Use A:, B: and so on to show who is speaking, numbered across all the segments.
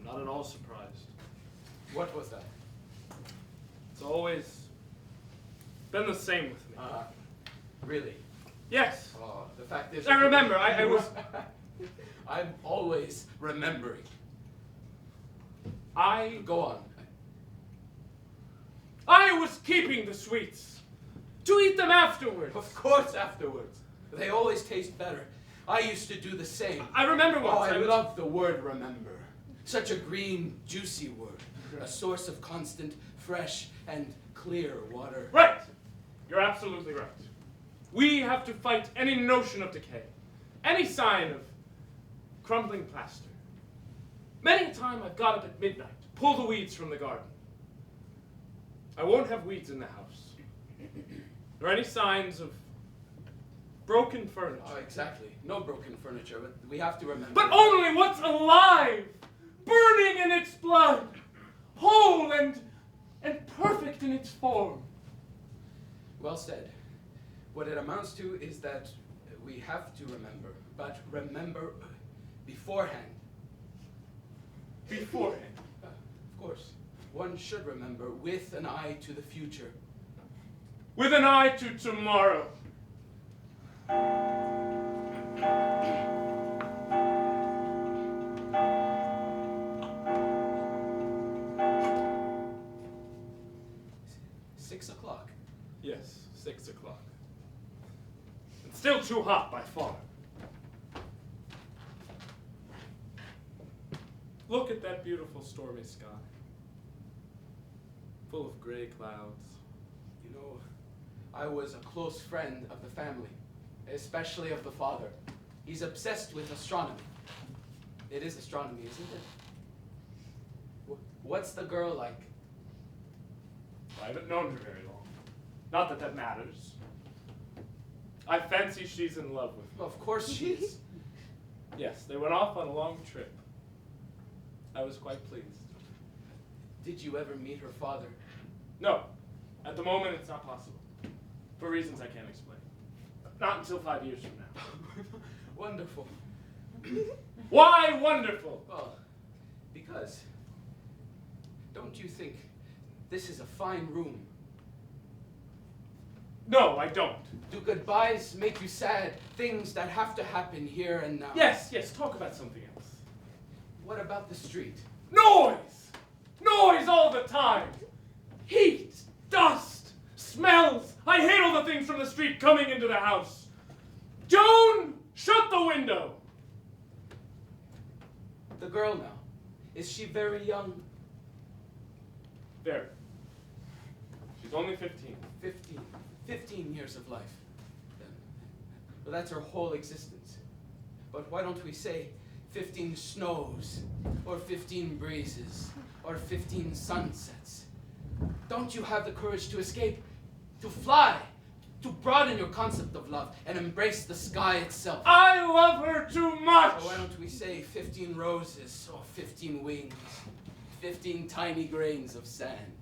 A: Not at all surprised.
B: What was that?
A: It's always been the same with me.
B: Really?
A: Yes.
B: Oh, the fact is...
A: I remember, I was...
B: I'm always remembering. Go on.
A: I was keeping the sweets to eat them afterwards.
B: Of course afterwards. They always taste better. I used to do the same.
A: I remember once.
B: Oh, I love the word remember. Such a green, juicy word. A source of constant, fresh, and clear water.
A: Right. You're absolutely right. We have to fight any notion of decay, any sign of crumbling plaster. Many a time I've got up at midnight to pull the weeds from the garden. I won't have weeds in the house, nor any signs of broken furniture.
B: Oh, exactly. No broken furniture, but we have to remember.
A: But only what's alive, burning in its blood, whole and perfect in its form.
B: Well said. What it amounts to is that we have to remember, but remember beforehand.
A: Beforehand?
B: Of course. One should remember with an eye to the future.
A: With an eye to tomorrow. Yes, 6 o'clock. And still too hot by far. Look at that beautiful stormy sky. Full of gray clouds.
B: You know, I was a close friend of the family, especially of the father. He's obsessed with astronomy. It is astronomy, isn't it? What's the girl like?
A: I haven't known her very long. Not that that matters. I fancy she's in love with me.
B: Of course she is.
A: Yes, they went off on a long trip. I was quite pleased.
B: Did you ever meet her father?
A: No. At the moment, it's not possible. For reasons I can't explain. Not until 5 years from now.
B: Wonderful.
A: Why wonderful?
B: Well, because don't you think this is a fine room?
A: No, I don't.
B: Do goodbyes make you sad? Things that have to happen here and now?
A: Yes, talk about something else.
B: What about the street?
A: Noise! Noise all the time! Heat, dust, smells. I hate all the things from the street coming into the house. Joan, shut the window!
B: The girl now, is she very young?
A: Very. She's only 15.
B: 15 years of life. Well, that's her whole existence. But why don't we say 15 snows, or 15 breezes, or 15 sunsets? Don't you have the courage to escape, to fly, to broaden your concept of love, and embrace the sky itself?
A: I love her too much!
B: So why don't we say 15 roses, or 15 wings, 15 tiny grains of sand?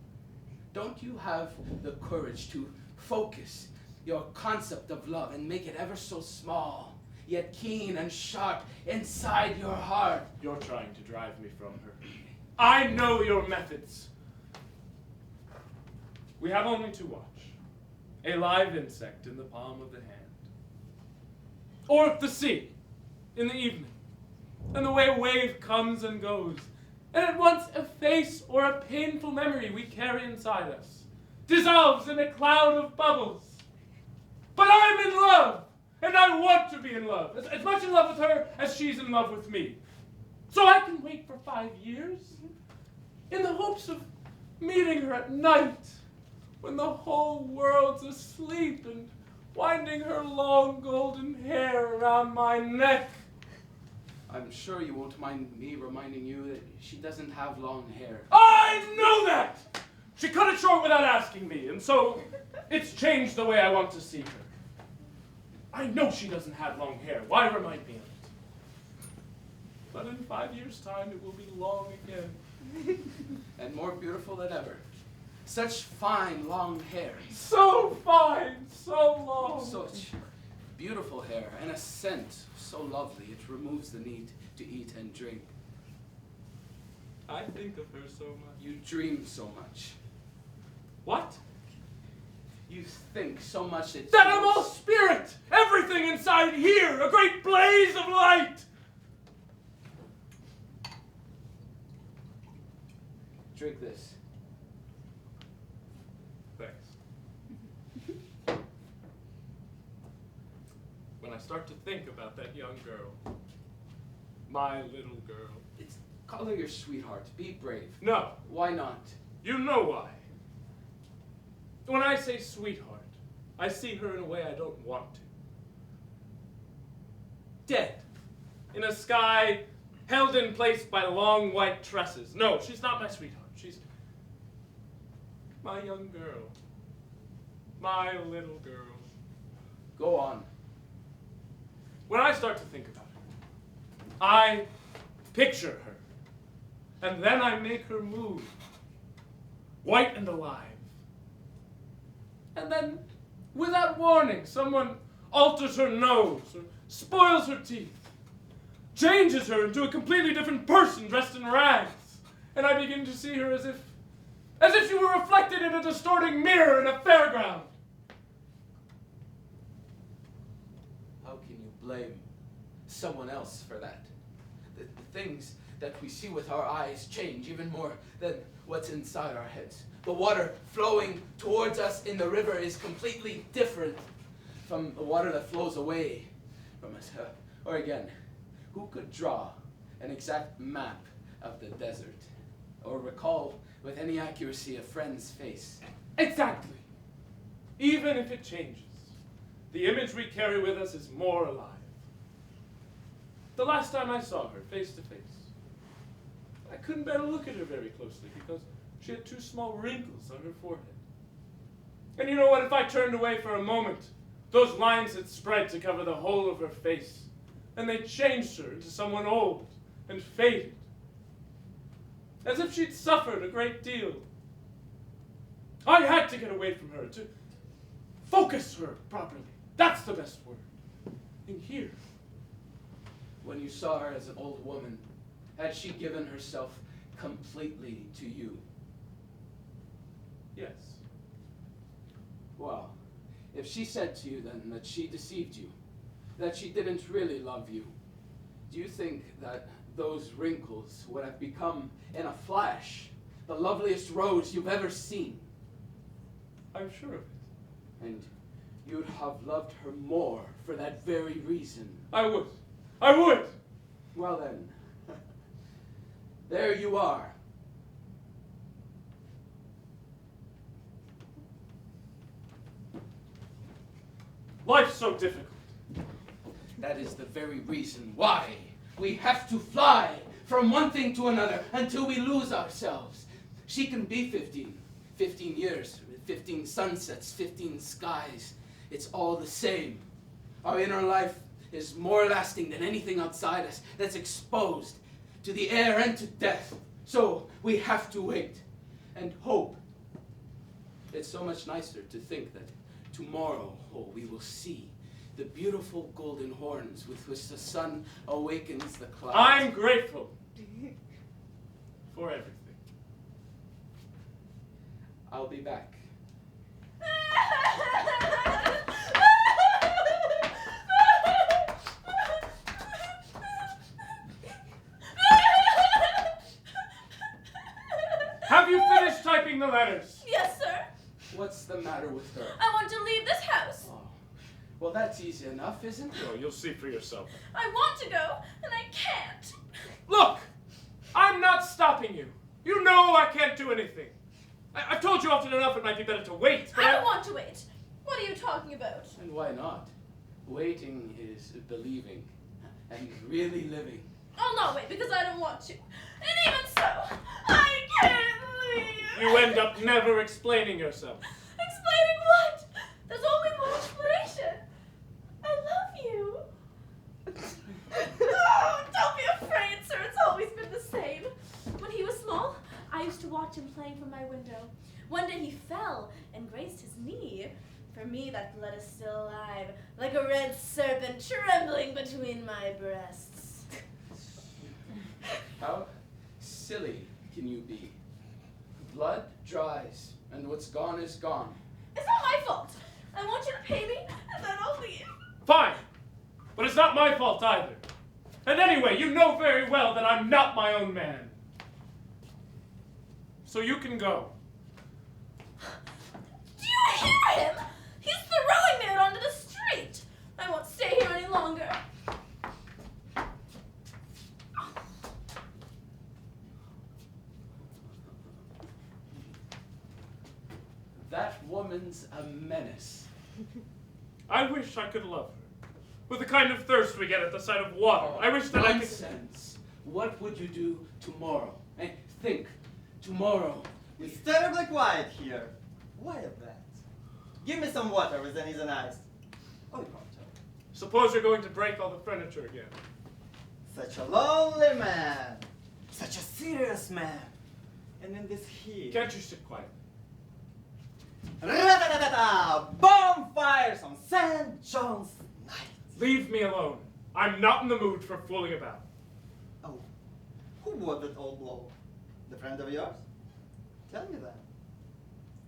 B: Don't you have the courage to focus your concept of love and make it ever so small, yet keen and sharp inside your heart?
A: You're trying to drive me from her. I know your methods. We have only to watch. A live insect in the palm of the hand. Or the sea, in the evening, and the way a wave comes and goes, and at once a face or a painful memory we carry inside us dissolves in a cloud of bubbles. But I'm in love, and I want to be in love, as much in love with her as she's in love with me. So I can wait for 5 years, in the hopes of meeting her at night, when the whole world's asleep, and winding her long golden hair around my neck.
B: I'm sure you won't mind me reminding you that she doesn't have long hair.
A: I know that! She cut it short without asking me, and so it's changed the way I want to see her. I know she doesn't have long hair. Why remind me of it? But in 5 years' time, it will be long again.
B: And more beautiful than ever. Such fine, long hair.
A: So fine, so long.
B: Such beautiful hair, and a scent so lovely it removes the need to eat and drink.
A: I think of her so much.
B: You dream so much.
A: What?
B: You think so much that
A: I'm all spirit! Everything inside here! A great blaze of light!
B: Drink this.
A: Thanks. When I start to think about that young girl, my little girl.
B: Call her your sweetheart. Be brave.
A: No.
B: Why not?
A: You know why. When I say sweetheart, I see her in a way I don't want to. Dead. In a sky held in place by long white tresses. No, she's not my sweetheart. She's my young girl. My little girl.
B: Go on.
A: When I start to think about her, I picture her. And then I make her move, white and alive. And then, without warning, someone alters her nose, or spoils her teeth, changes her into a completely different person dressed in rags. And I begin to see her as if she were reflected in a distorting mirror in a fairground.
B: How can you blame someone else for that? The things that we see with our eyes change even more than what's inside our heads. The water flowing towards us in the river is completely different from the water that flows away from us. Or again, who could draw an exact map of the desert or recall with any accuracy a friend's face?
A: Exactly. Even if it changes, the image we carry with us is more alive. The last time I saw her face to face, I couldn't bear to look at her very closely because she had 2 small wrinkles on her forehead. And you know what? If I turned away for a moment, those lines had spread to cover the whole of her face, and they changed her into someone old and faded, as if she'd suffered a great deal. I had to get away from her, to focus her properly. That's the best word. In here.
B: When you saw her as an old woman, had she given herself completely to you?
A: Yes.
B: Well, if she said to you then that she deceived you, that she didn't really love you, do you think that those wrinkles would have become, in a flash, the loveliest rose you've ever seen?
A: I'm sure of it.
B: And you'd have loved her more for that very reason.
A: I would. I would!
B: Well then, there you are.
A: Life's so difficult.
B: That is the very reason why we have to fly from one thing to another until we lose ourselves. She can be 15 years, 15 sunsets, 15 skies. It's all the same. Our inner life is more lasting than anything outside us that's exposed to the air and to death. So we have to wait and hope. It's so much nicer to think that tomorrow we will see the beautiful golden horns with which the sun awakens the clouds.
A: I'm grateful for everything.
B: I'll be back.
A: Have you finished typing the letters?
C: Yes, sir.
B: What's the matter with her?
C: I want to leave this house.
B: Oh, well, that's easy enough, isn't it?
A: Oh, you'll see for yourself.
C: I want to go, and I can't.
A: Look! I'm not stopping you. You know I can't do anything. I've told you often enough it might be better to wait, but
C: I don't want to wait. What are you talking about?
B: And why not? Waiting is believing and really living.
C: I'll not wait because I don't want to. And even so, I can't leave.
A: You end up never explaining yourself.
C: Explaining what? There's only one explanation. I love you. Oh, don't be afraid, sir. It's always been the same. When he was small, I used to watch him playing from my window. One day he fell and grazed his knee. For me, that blood is still alive, like a red serpent trembling between my breasts.
B: How silly can you be? Blood dries, and what's gone is gone.
C: It's not my fault. I want you to pay me, and then I'll leave.
A: Fine. But it's not my fault either. And anyway, you know very well that I'm not my own man. So you can go.
C: Do you hear him? He's throwing me out onto the street. I won't stay here any longer.
B: That woman's a menace.
A: I wish I could love her. With the kind of thirst we get at the sight of water. I wish that I could...
B: Nonsense. What would you do tomorrow? Think. Tomorrow.
D: It's terribly quiet here. Why is that? Give me some water with an easy ice. Oh, you can't tell.
A: Suppose you're going to break all the furniture again.
D: Such a lonely man. Such a serious man. And in this heat.
A: Can't you sit quiet?
D: Ra-da-da-da-da! Bonfires on St. John's night.
A: Leave me alone. I'm not in the mood for fooling about.
D: Oh, who was that old bloke? The friend of yours? Tell me that.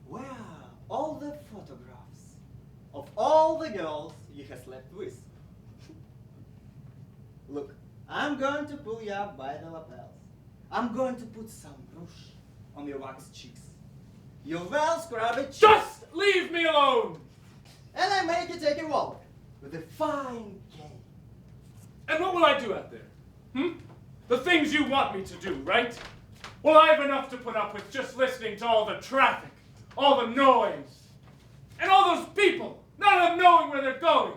D: Where are all the photographs of all the girls you have slept with? Look, I'm going to pull you up by the lapels. I'm going to put some rouge on your wax cheeks. Your well-scrubbed cheeks.
A: Just leave me alone!
D: And I make you take a walk with a fine game.
A: And what will I do out there? The things you want me to do, right? Well, I have enough to put up with just listening to all the traffic, all the noise, and all those people, not of knowing where they're going.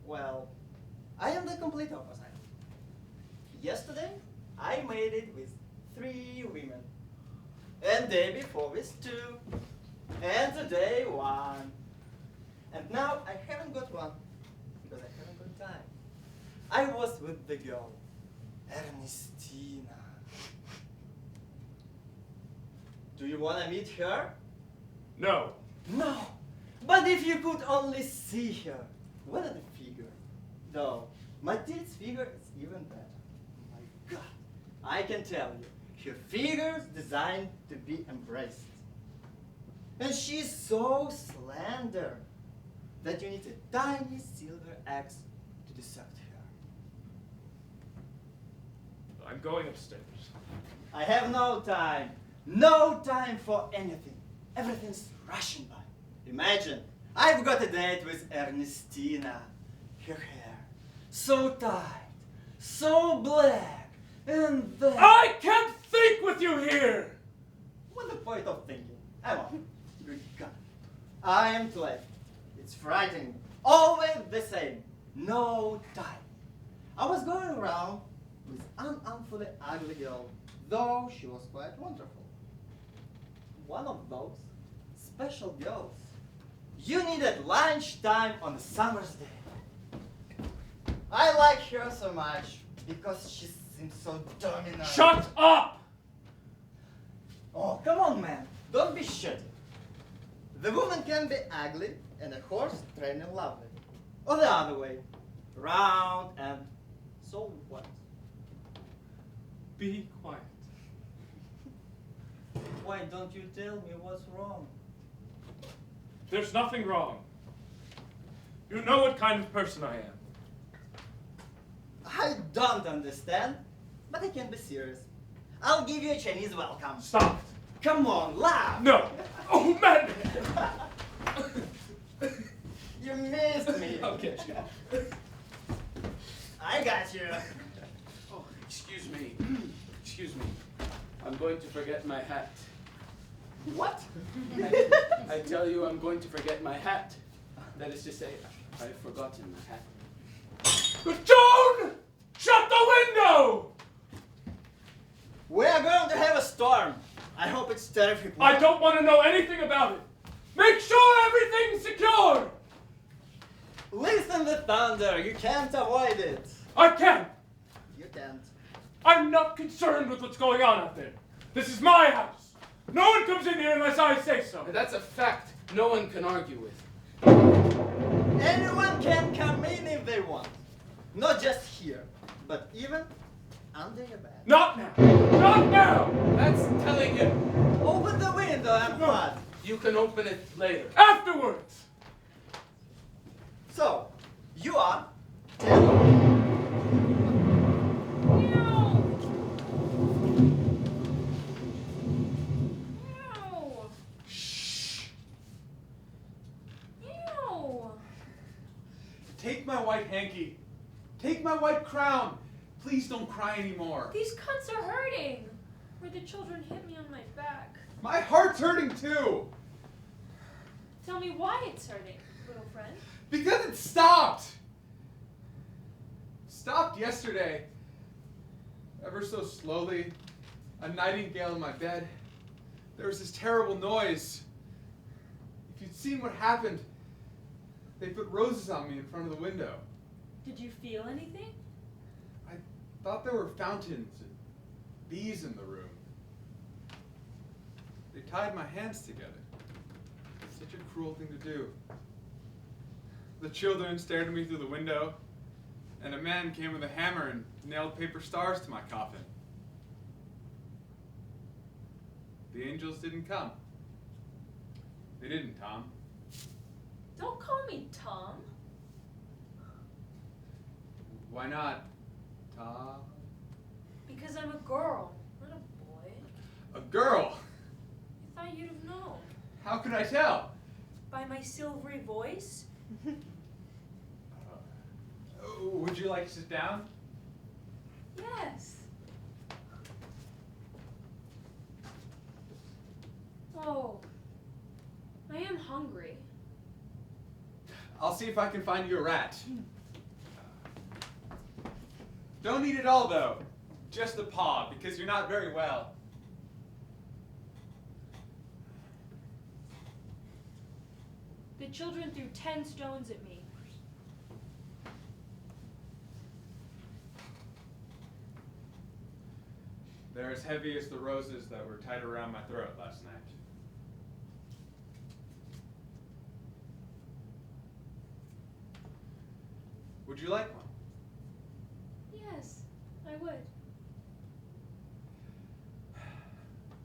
D: Well, I am the complete opposite. Yesterday, I made it with 3 women. And day before with 2. And today 1. And now I haven't got one, because I haven't got time. I was with the girl, Ernestina. Do you want to meet her?
A: No.
D: No. But if you could only see her. What a figure. Though, Matilda's figure is even better. My God. I can tell you, her figure's designed to be embraced. And she's so slender that you need a tiny silver axe to dissect her.
A: I'm going upstairs.
D: I have no time. No time for anything. Everything's rushing by. Imagine, I've got a date with Ernestina. Her hair, so tight, so black, and then...
A: I can't think with you here!
D: What's the point of thinking? I'm on. Good God. I am late. It's frightening. Always the same. No time. I was going around with an awfully ugly girl, though she was quite wonderful. One of those special girls you need at lunchtime on a summer's day. I like her so much because she seems so dominant.
A: Shut up!
D: Oh, come on, man. Don't be shitty. The woman can be ugly and a horse trained and lovely. Or the other way. Round and so what?
A: Be quiet.
D: Why don't you tell me what's wrong?
A: There's nothing wrong. You know what kind of person I am.
D: I don't understand, but I can be serious. I'll give you a Chinese welcome.
A: Stop.
D: Come on, laugh.
A: No. Oh, man!
D: You missed me.
B: I'll get you.
D: I got you.
B: Oh, excuse me. Excuse me. I'm going to forget my hat.
D: What?
B: I tell you, I'm going to forget my hat. That is to say, I've forgotten my hat.
A: Joan! Shut the window!
D: We are going to have a storm. I hope it's terrific.
A: I don't want to know anything about it. Make sure everything's secure!
D: Listen to thunder. You can't avoid it.
A: I can't.
D: You can't.
A: I'm not concerned with what's going on out there. This is my house. No one comes in here unless I say so.
B: That's a fact no one can argue with.
D: Anyone can come in if they want. Not just here, but even under your bed.
A: Not now! Not now!
B: That's telling him.
D: Open the window and what?
B: You can open it later.
A: Afterwards!
D: So, you are 10.
E: Take my white hanky. Take my white crown. Please don't cry anymore.
F: These cuts are hurting. Where the children hit me on my back.
E: My heart's hurting too.
F: Tell me why it's hurting, little friend.
E: Because it stopped. Stopped yesterday. Ever so slowly. A nightingale in my bed. There was this terrible noise. If you'd seen what happened, they put roses on me in front of the window.
F: Did you feel anything?
E: I thought there were fountains and bees in the room. They tied my hands together. Such a cruel thing to do. The children stared at me through the window, and a man came with a hammer and nailed paper stars to my coffin. The angels didn't come. They didn't, Tom.
F: Don't call me Tom.
E: Why not, Tom?
F: Because I'm a girl, not a boy.
E: A girl?
F: I thought you'd have known.
E: How could I tell?
F: By my silvery voice?
E: Would you like to sit down?
F: Yes. Oh, I am hungry.
E: I'll see if I can find you a rat. Don't eat it all, though. Just the paw, because you're not very well.
F: The children threw 10 stones at me.
E: They're as heavy as the roses that were tied around my throat last night. Would you like one?
F: Yes, I would.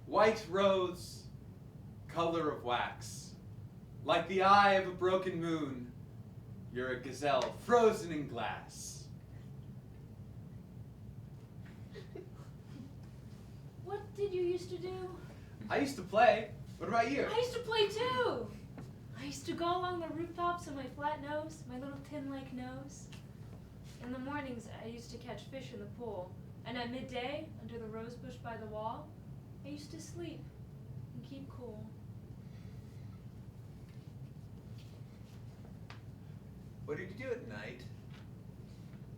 E: White rose, color of wax. Like the eye of a broken moon, you're a gazelle frozen in glass.
F: What did you used to do?
E: I used to play. What about you?
F: I used to play too. I used to go along the rooftops on my flat nose, my little tin-like nose. In the mornings, I used to catch fish in the pool. And at midday, under the rose bush by the wall, I used to sleep and keep cool.
E: What did you do at night?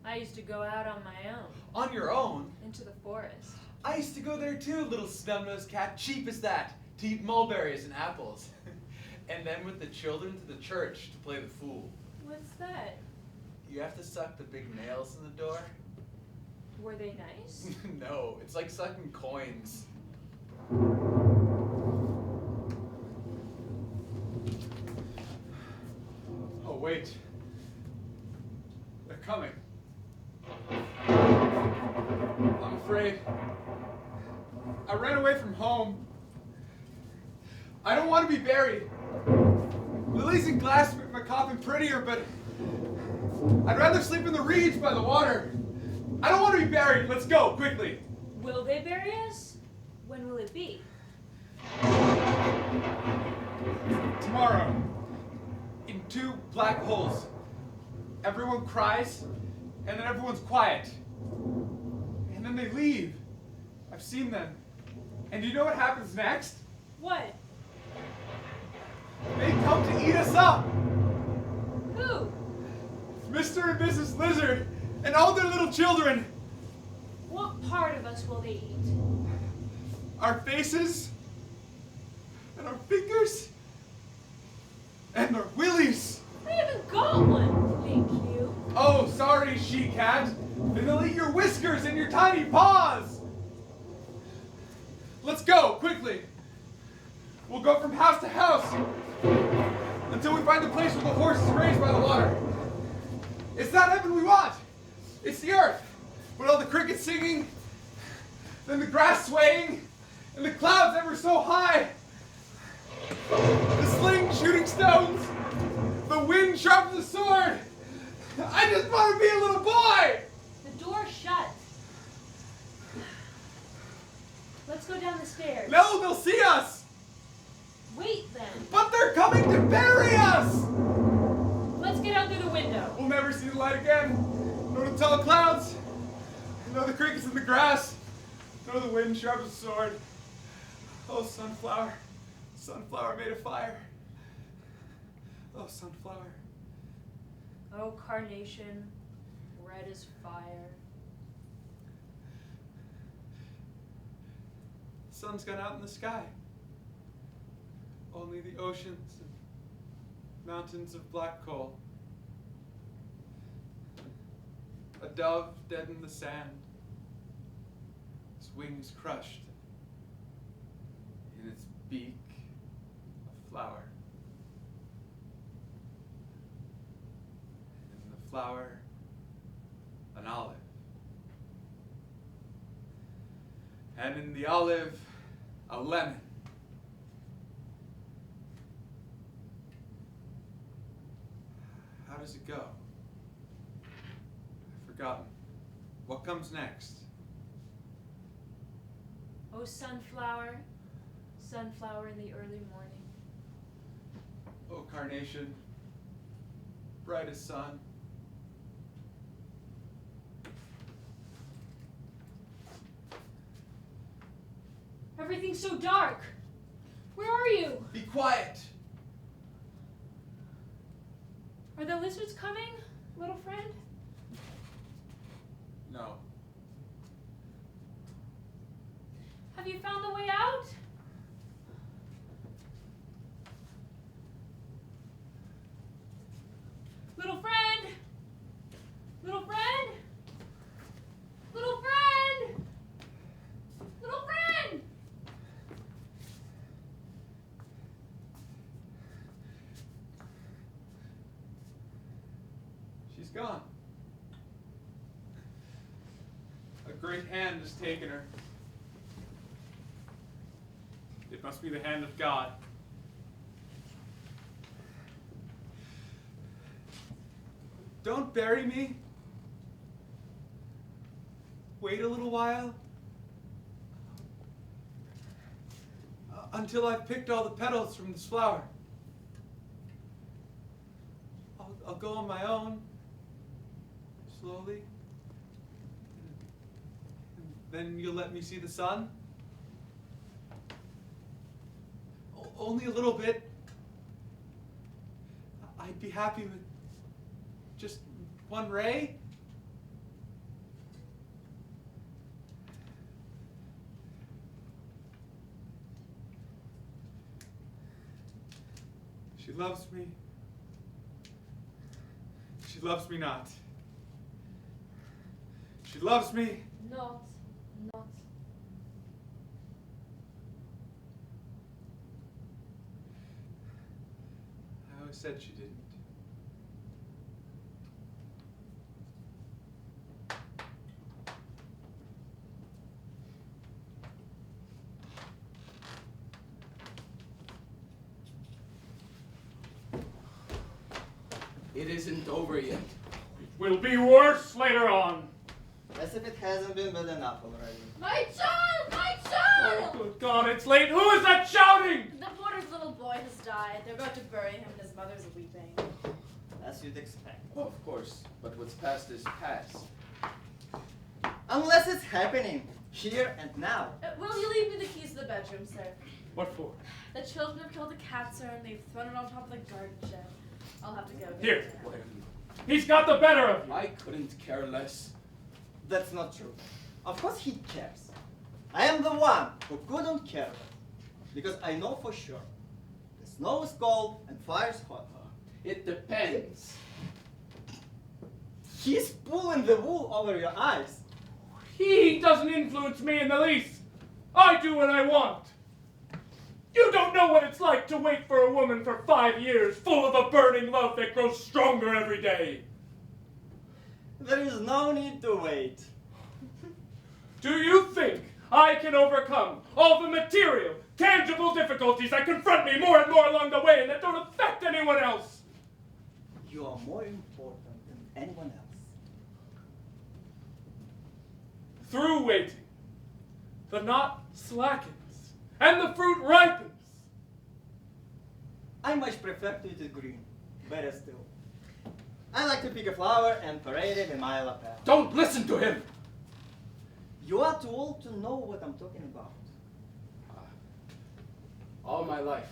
F: I used to go out on my own,
E: On your own?
F: into the forest.
E: I used to go there too, little snub-nosed cat, cheap as that, to eat mulberries and apples. And then with the children to the church to play the fool.
F: What's that?
E: You have to suck the big nails in the door?
F: Were they nice?
E: No, it's like sucking coins. Oh, wait. They're coming. I'm afraid. I ran away from home. I don't want to be buried. Lilies and glass make my coffin prettier, but I'd rather sleep in the reeds by the water. I don't want to be buried. Let's go, quickly.
F: Will they bury us? When will it be?
E: Tomorrow, in 2 black holes. Everyone cries, and then everyone's quiet. And then they leave. I've seen them. And you know what happens next?
F: What?
E: They come to eat us up.
F: Who?
E: Mr. and Mrs. Lizard, and all their little children.
F: What part of us will they eat?
E: Our faces, and our fingers, and our willies.
F: I haven't got one, thank you.
E: Oh, sorry, she-cat. Then they'll eat your whiskers and your tiny paws. Let's go, quickly. We'll go from house to house until we find the place where the horses graze by the water. It's not heaven we want. It's the earth, with all the crickets singing then the grass swaying, and the clouds ever so high. The sling shooting stones, the wind sharp as a sword. I just want to be a little boy!
F: The door's shut. Let's go down the stairs.
E: No, they'll see us!
F: Wait then.
E: But they're coming to bury us!
F: Let's get out through the window.
E: We'll never see the light again. No the tall clouds, no the crickets in the grass, no the wind sharp as a sword. Oh, sunflower, sunflower made of fire. Oh, sunflower.
F: Oh, carnation, red as fire.
E: The sun's gone out in the sky. Only the oceans and mountains of black coal. A dove dead in the sand, its wings crushed, in its beak a flower. In the flower, an olive. And in the olive, a lemon. How does it go? I've forgotten. What comes next?
F: Oh, sunflower, sunflower in the early morning.
E: Oh, carnation, bright as sun.
F: Everything's so dark. Where are you?
E: Be quiet.
F: Are the lizards coming, little friend?
E: No.
F: Have you found the way out? Little friend! Little friend! Little friend! Little friend!
E: She's gone. A great hand has taken her.
A: It must be the hand of God.
E: Don't bury me. Wait a little while. Until I've picked all the petals from this flower. I'll go on my own. Slowly. And then you'll let me see the sun. Only a little bit. I'd be happy with just one ray. She loves me. She loves me not. She loves me.
F: Not.
E: I always said she didn't.
B: It isn't over yet.
A: It will be worse later on.
D: As if it hasn't been bad enough already.
C: My child! My
A: Oh,
C: child!
A: good God, it's late. Who is that shouting?
C: The porter's little boy has died. They're about to bury him and his mother's weeping.
D: As you'd expect.
B: Oh, of course, but what's past is past.
D: Unless it's happening here and now.
C: Will you leave me the keys to the bedroom, sir?
A: What for?
C: The children have killed a cat, sir, and they've thrown it on top of the garden shed. I'll have to go.
A: Here.
B: Why,
A: He's got the better of you.
B: I couldn't care less.
D: That's not true. Of course he cares. I am the one who couldn't care less. Because I know for sure. The snow is cold and fire's hot.
B: It depends.
D: He's pulling the wool over your eyes.
A: He doesn't influence me in the least. I do what I want. You don't know what it's like to wait for a woman for 5 years, full of a burning love that grows stronger every day.
D: There is no need to wait.
A: Do you think I can overcome all the material, tangible difficulties that confront me more and more along the way and that don't affect anyone else.
D: You are more important than anyone else.
A: Through waiting, the knot slackens and the fruit ripens.
D: I much prefer to eat it green, better still. I like to pick a flower and parade it in my lapel.
B: Don't listen to him!
D: You are too old to know what I'm talking about.
B: All my life,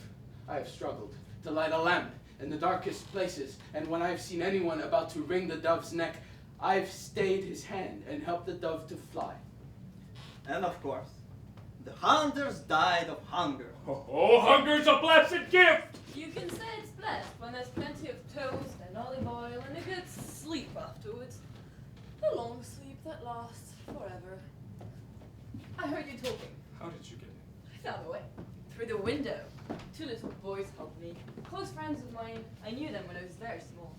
B: I have struggled to light a lamp in the darkest places, and when I've seen anyone about to wring the dove's neck, I've stayed his hand and helped the dove to fly.
D: And of course, the hunters died of hunger.
A: Oh, hunger's a blessed gift!
G: You can say it's blessed when there's plenty of toast and olive oil and a good sleep afterwards. A long sleep that lasts forever. I heard you talking.
A: How did you get in?
G: I found a way. Through the window. 2 little boys helped me. Close friends of mine. I knew them when I was very small.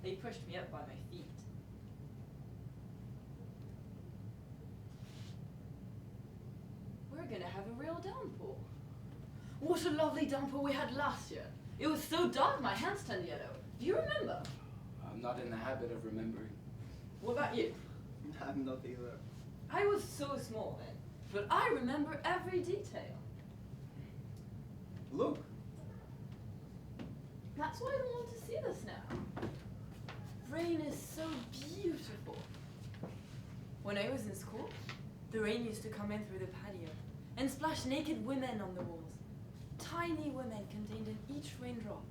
G: They pushed me up by my feet. We're gonna have a real downpour. What a lovely downpour we had last year. It was so dark my hands turned yellow. Do you remember?
B: I'm not in the habit of remembering.
G: What about you?
D: I'm not either.
G: I was so small then, but I remember every detail.
D: Look,
G: That's why I don't want to see this now. Rain is so beautiful. When I was in school, the rain used to come in through the patio and splash naked women on the walls. Tiny women contained in each raindrop.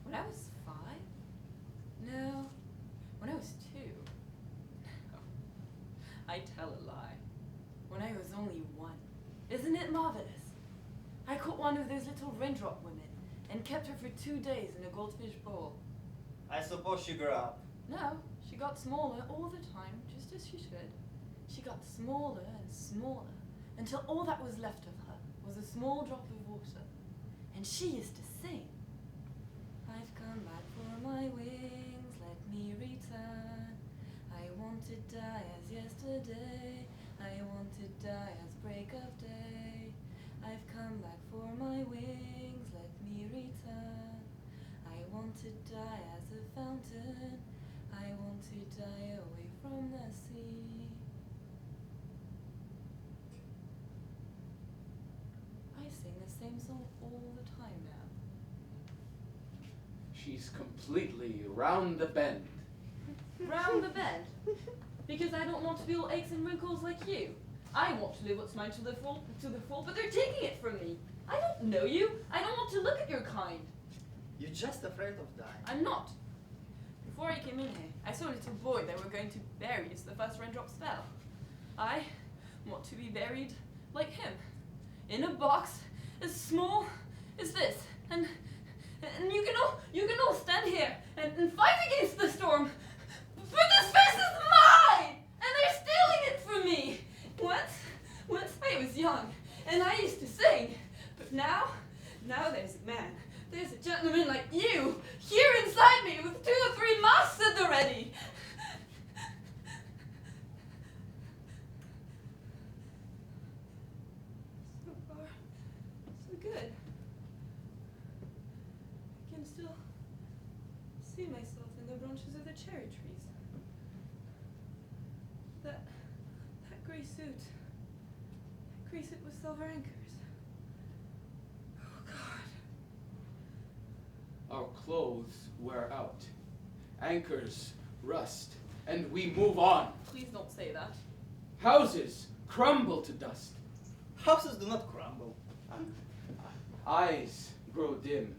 G: When I was 5? No. When I was 2? No. I tell a lie. When I was only 1. Isn't it marvelous? I caught one of those little raindrop women and kept her for 2 days in a goldfish bowl.
D: I suppose she grew up.
G: No, she got smaller all the time, just as she should. She got smaller and smaller until all that was left of her was a small drop of water. And she used to sing. I've come back for my wings, let me return. I want to die as yesterday. I want to die as break of day. I've come back for my wings, let me return. I want to die as a fountain. I want to die away from the sea. I sing the same song all the time now.
B: She's completely round the bend.
G: Round the bend. Because I don't want to be all aches and wrinkles like you. I want to live what's mine to the full, but they're taking it from me. I don't know you. I don't want to look at your kind.
D: You're just afraid of dying.
G: I'm not. Before I came in here, I saw a little boy they were going to bury as the first raindrops fell. I want to be buried like him. In a box as small as this. And you can all stand here and fight against the storm. But this space is mine! And they're stealing it from me! Once I was young, and I used to sing. But now there's a man. There's a gentleman like you here inside me with 2 or 3 masks at the ready. So far, so good. I can still see myself in the branches of the cherry trees. That gray suit. That gray suit with silver anchors. Oh God.
B: Our clothes wear out. Anchors rust. And we move on.
G: Please don't say that.
B: Houses crumble to dust.
D: Houses do not crumble.
B: Eyes grow dim.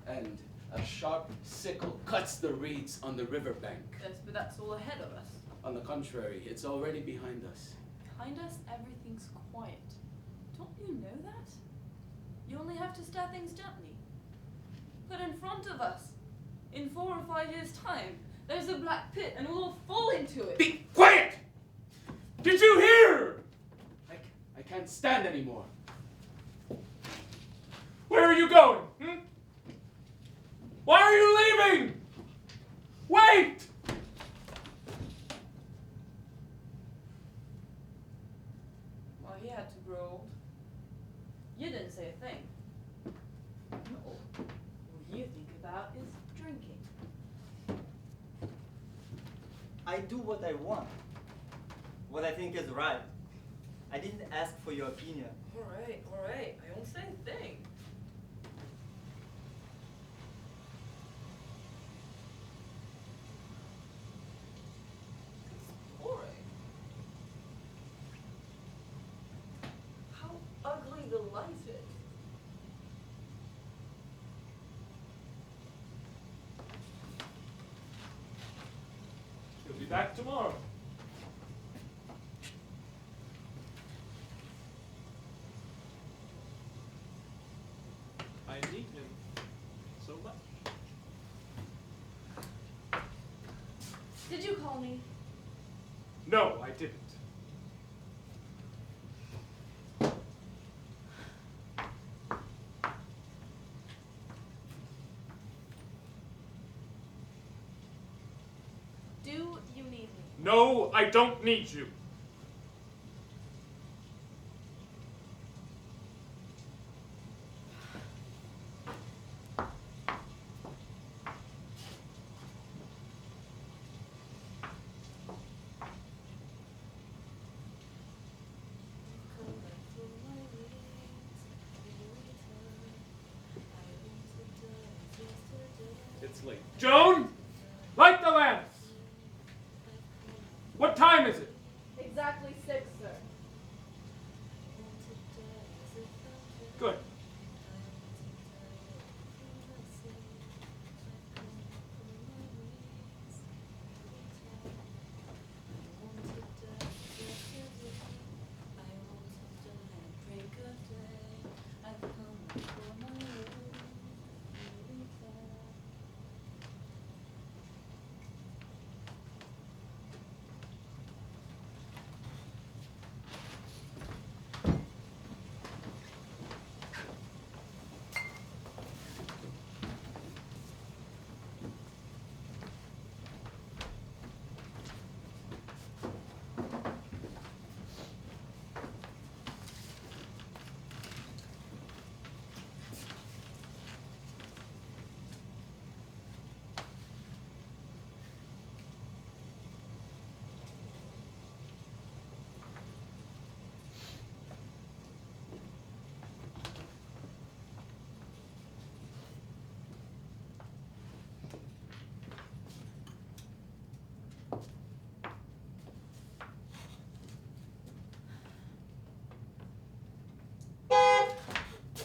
B: And a sharp sickle cuts the reeds on the riverbank.
G: Yes, but that's all ahead of us.
B: On the contrary, it's already behind us.
G: Behind us, everything's quiet. Don't you know that? You only have to stir things gently. But in front of us, in 4 or 5 years' time, there's a black pit and we'll all fall into it.
A: Be quiet! Did you hear?
B: I can't stand anymore.
A: Where are you going? Hmm? Why are you leaving? Wait!
G: grow old. You didn't say a thing. No. All you think about is drinking.
D: I do what I want. What I think is right. I didn't ask for your opinion.
G: All right. I won't say a thing. It's boring. How ugly the life is.
A: He'll be back tomorrow. I need him so much.
C: Did you call me?
A: No, I didn't.
C: Do you need me?
A: No, I don't need you. It's late. Joan! Light the lamps! What time is it?
C: Exactly 6, sir.
A: Good.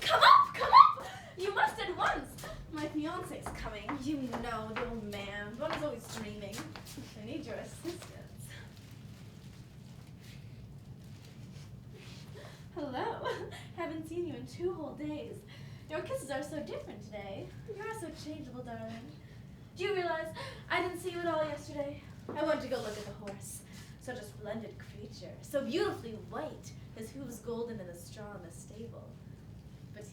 C: Come up! You must at once. My fiance's coming. You know, the old man. One is always dreaming. I need your assistance. Hello. Haven't seen you in 2 whole days. Your kisses are so different today. You are so changeable, darling. Do you realize I didn't see you at all yesterday? I went to go look at the horse. Such a splendid creature. So beautifully white. His hooves golden and the straw in the stable. But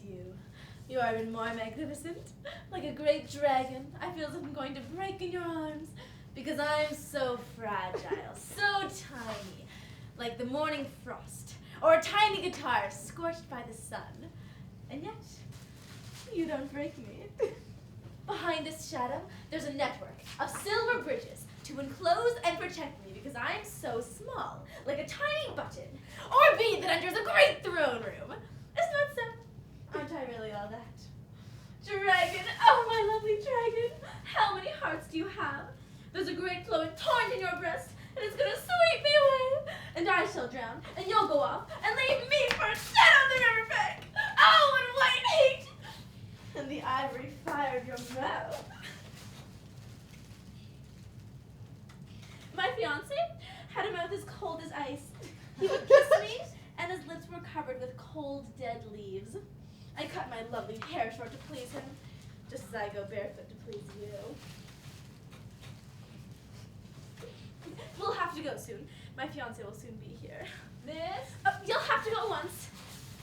C: you are even more magnificent. Like a great dragon. I feel as if I'm going to break in your arms. Because I'm so fragile, so tiny. Like the morning frost. Or a tiny guitar scorched by the sun. And yet, you don't break me. Behind this shadow, there's a network of silver bridges to enclose and protect me because I'm so small, like a tiny button, or a bead that enters a great throne room. Isn't that so? Aren't I really all that? Dragon, oh my lovely dragon, how many hearts do you have? There's a great flowing torrent in your breast, and it's gonna sweep me away, and I shall drown, and you'll go off, and leave me for dead on the riverbank. Oh, what white heat! And the ivory fire of your mouth. My fiancé had a mouth as cold as ice. He would kiss me, and his lips were covered with cold, dead leaves. I cut my lovely hair short to please him, just as I go barefoot to please you. We'll have to go soon. My fiancé will soon be here.
G: Miss?
C: You'll have to go at once.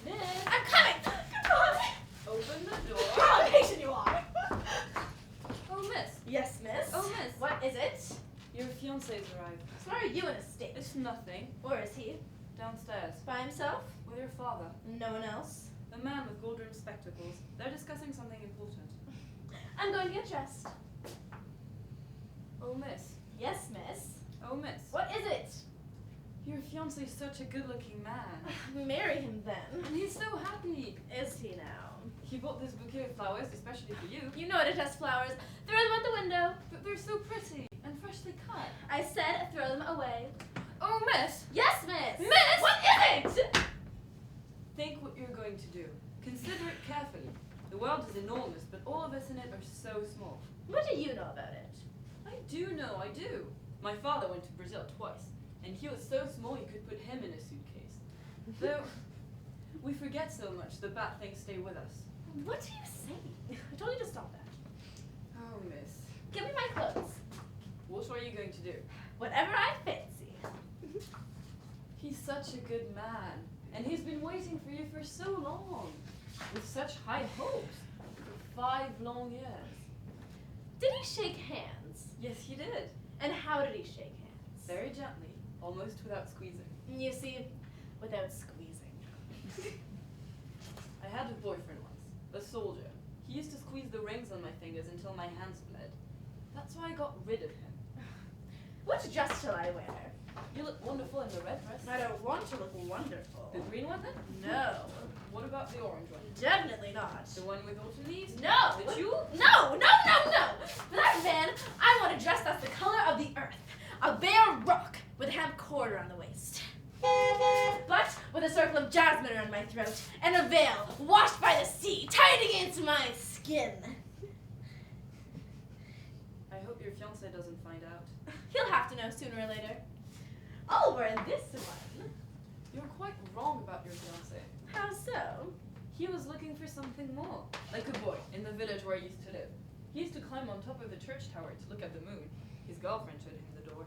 G: Miss?
C: I'm coming! Goodbye!
G: Open the door.
C: How impatient you are!
G: Oh, miss.
C: Yes, miss.
G: Oh, miss.
C: What is it?
G: Your fiancé's arrived.
C: Why are you in a state?
G: It's nothing.
C: Where is he?
F: Downstairs.
C: By himself?
F: With your father.
C: No one else?
F: The man with gold-rimmed spectacles. They're discussing something important.
C: I'm going to get dressed.
F: Oh, miss.
C: Yes, miss.
F: Oh, miss.
C: What is it?
F: Your fiancé's such a good-looking man.
C: Marry him then.
F: And he's so happy.
C: Is he now?
F: He bought this bouquet of flowers especially for you.
C: You know I detest flowers. Throw them out the window.
F: But they're so pretty and freshly cut.
C: I said throw them away.
F: Oh, miss!
C: Yes, miss.
F: Miss!
C: What is it?
F: Think what you're going to do. Consider it carefully. The world is enormous, but all of us in it are so small.
C: What do you know about it?
F: I do know, I do. My father went to Brazil twice, and he was so small you could put him in a suitcase. Though, we forget so much, the bad things stay with us.
C: What do you say? I told you to stop that.
F: Oh, miss.
C: Give me my clothes.
F: What are you going to do?
C: Whatever I fancy.
F: He's such a good man, and he's been waiting for you for so long, with such high hopes, for 5 long years.
C: Did he shake hands?
F: Yes, he did.
C: And how did he shake hands?
F: Very gently, almost without squeezing.
C: You see, without squeezing.
F: I had a boyfriend once, a soldier. He used to squeeze the rings on my fingers until my hands bled. That's why I got rid of him.
C: Which dress shall I wear?
F: You look wonderful in the red dress.
C: I don't want to look wonderful.
F: The green one then?
C: No.
F: What about the orange one?
C: Definitely not.
F: The one with autumn leaves?
C: No!
F: The tulip?
C: No! No! No! No! For that man, I want a dress that's the color of the earth. A bare rock with a hemp cord around the waist. But with a circle of jasmine around my throat and a veil washed by the sea tied against my skin.
F: I hope your fiancé doesn't find out.
C: He'll have to know sooner or later. I'll wear this one.
F: You're quite wrong about your fiancé.
C: How so?
F: He was looking for something more. Like a boy in the village where I used to live. He used to climb on top of the church tower to look at the moon. His girlfriend showed him the door.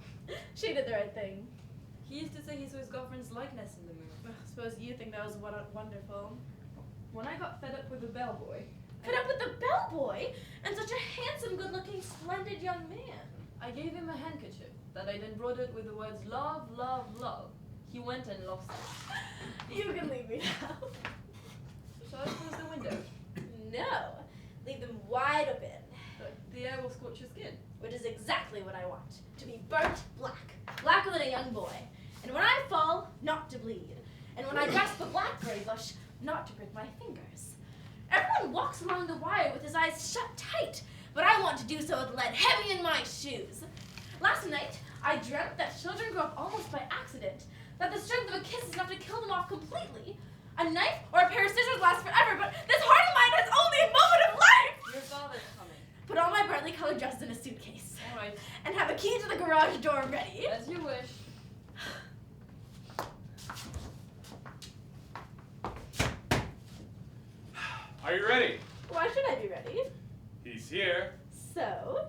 C: She did the right thing.
F: He used to say he saw his girlfriend's likeness in the moon.
C: I suppose you think that was wonderful.
F: When I got fed up with the bellboy,
C: Fed up with the bellboy and such a handsome, good-looking, splendid young man.
F: I gave him a handkerchief that I'd embroidered with the words love, love, love. He went and lost it.
C: You can leave me now.
F: Shall I close the window?
C: No. Leave them wide open.
F: The air will scorch your skin.
C: Which is exactly what I want. To be burnt black. Blacker than a young boy. And when I fall, not to bleed. And when I grasp a blackberry bush, not to prick my fingers. Everyone walks along the wire with his eyes shut tight, but I want to do so with lead heavy in my shoes. Last night, I dreamt that children grow up almost by accident, that the strength of a kiss is enough to kill them off completely. A knife or a pair of scissors lasts forever, but this heart of mine has only a moment of life!
F: Your father's coming.
C: Put all my brightly colored dresses in a suitcase.
F: All right.
C: And have a key to the garage door ready.
F: As you wish.
A: Are you ready?
C: Why should I be ready?
A: He's here.
C: So?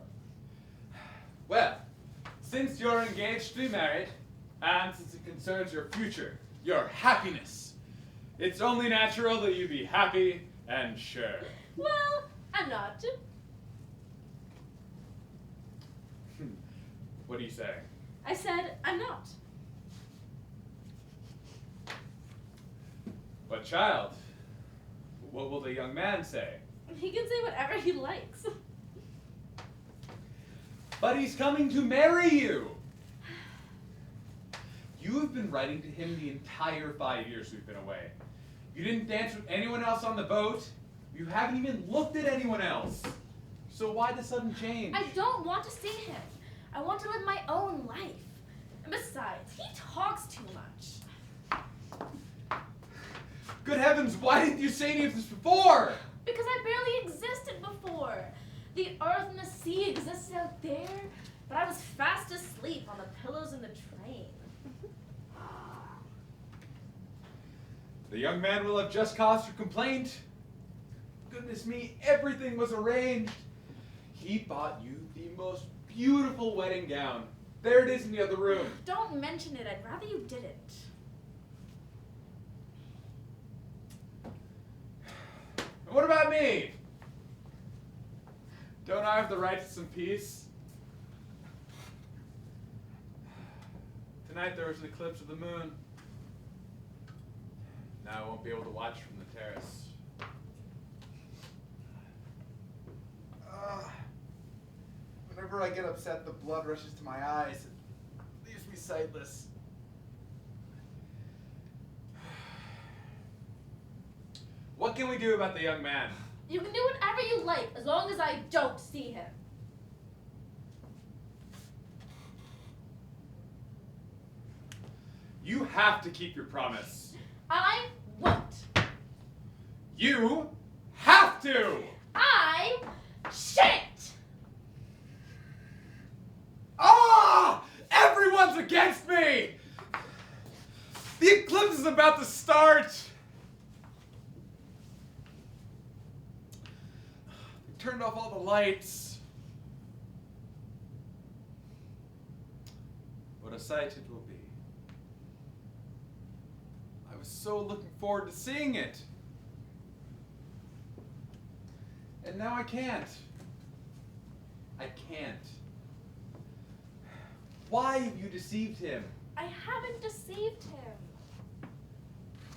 A: Well, since you're engaged to be married, and since it concerns your future, your happiness, it's only natural that you be happy and sure.
C: Well, I'm not.
A: What do you say?
C: I said I'm not.
A: But child, what will the young man say?
C: He can say whatever he likes.
A: But he's coming to marry you! You have been writing to him the entire 5 years we've been away. You didn't dance with anyone else on the boat. You haven't even looked at anyone else. So why the sudden change?
C: I don't want to see him. I want to live my own life. And besides, he talks too much.
A: Good heavens, why didn't you say any of this before?
C: Because I barely existed before. The earth and the sea existed out there, but I was fast asleep on the pillows in the train.
A: The young man will have just caused your complaint. Goodness me, everything was arranged. He bought you the most beautiful wedding gown. There it is in the other room.
C: Don't mention it. I'd rather you didn't.
A: And what about me? Don't I have the right to some peace? Tonight there was an eclipse of the moon.
E: Now I won't be able to watch from the terrace. Whenever I get upset, the blood rushes to my eyes. It leaves me sightless. What can we do about the young man?
C: You can do whatever you like, as long as I don't see him.
E: You have to keep your promise.
C: I won't.
E: You have to!
C: I shan't!
E: Ah! Everyone's against me! The eclipse is about to start! They turned off all the lights. What a sight it will be. I was so looking forward to seeing it. And now I can't. I can't. Why have you deceived him?
C: I haven't deceived him.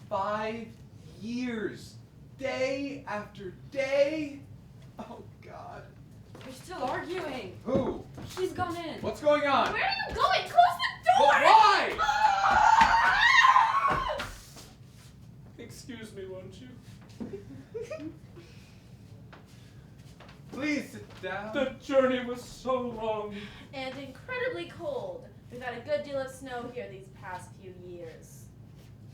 E: 5 years, day after day. Oh, God.
G: They're still arguing.
E: Who?
G: She's gone in.
E: What's going on?
C: Where are you going? Close the door!
E: But why?
C: Ah!
A: Excuse me, won't you?
E: Please sit down.
A: The journey was so long.
C: And incredibly cold. We've had a good deal of snow here these past few years.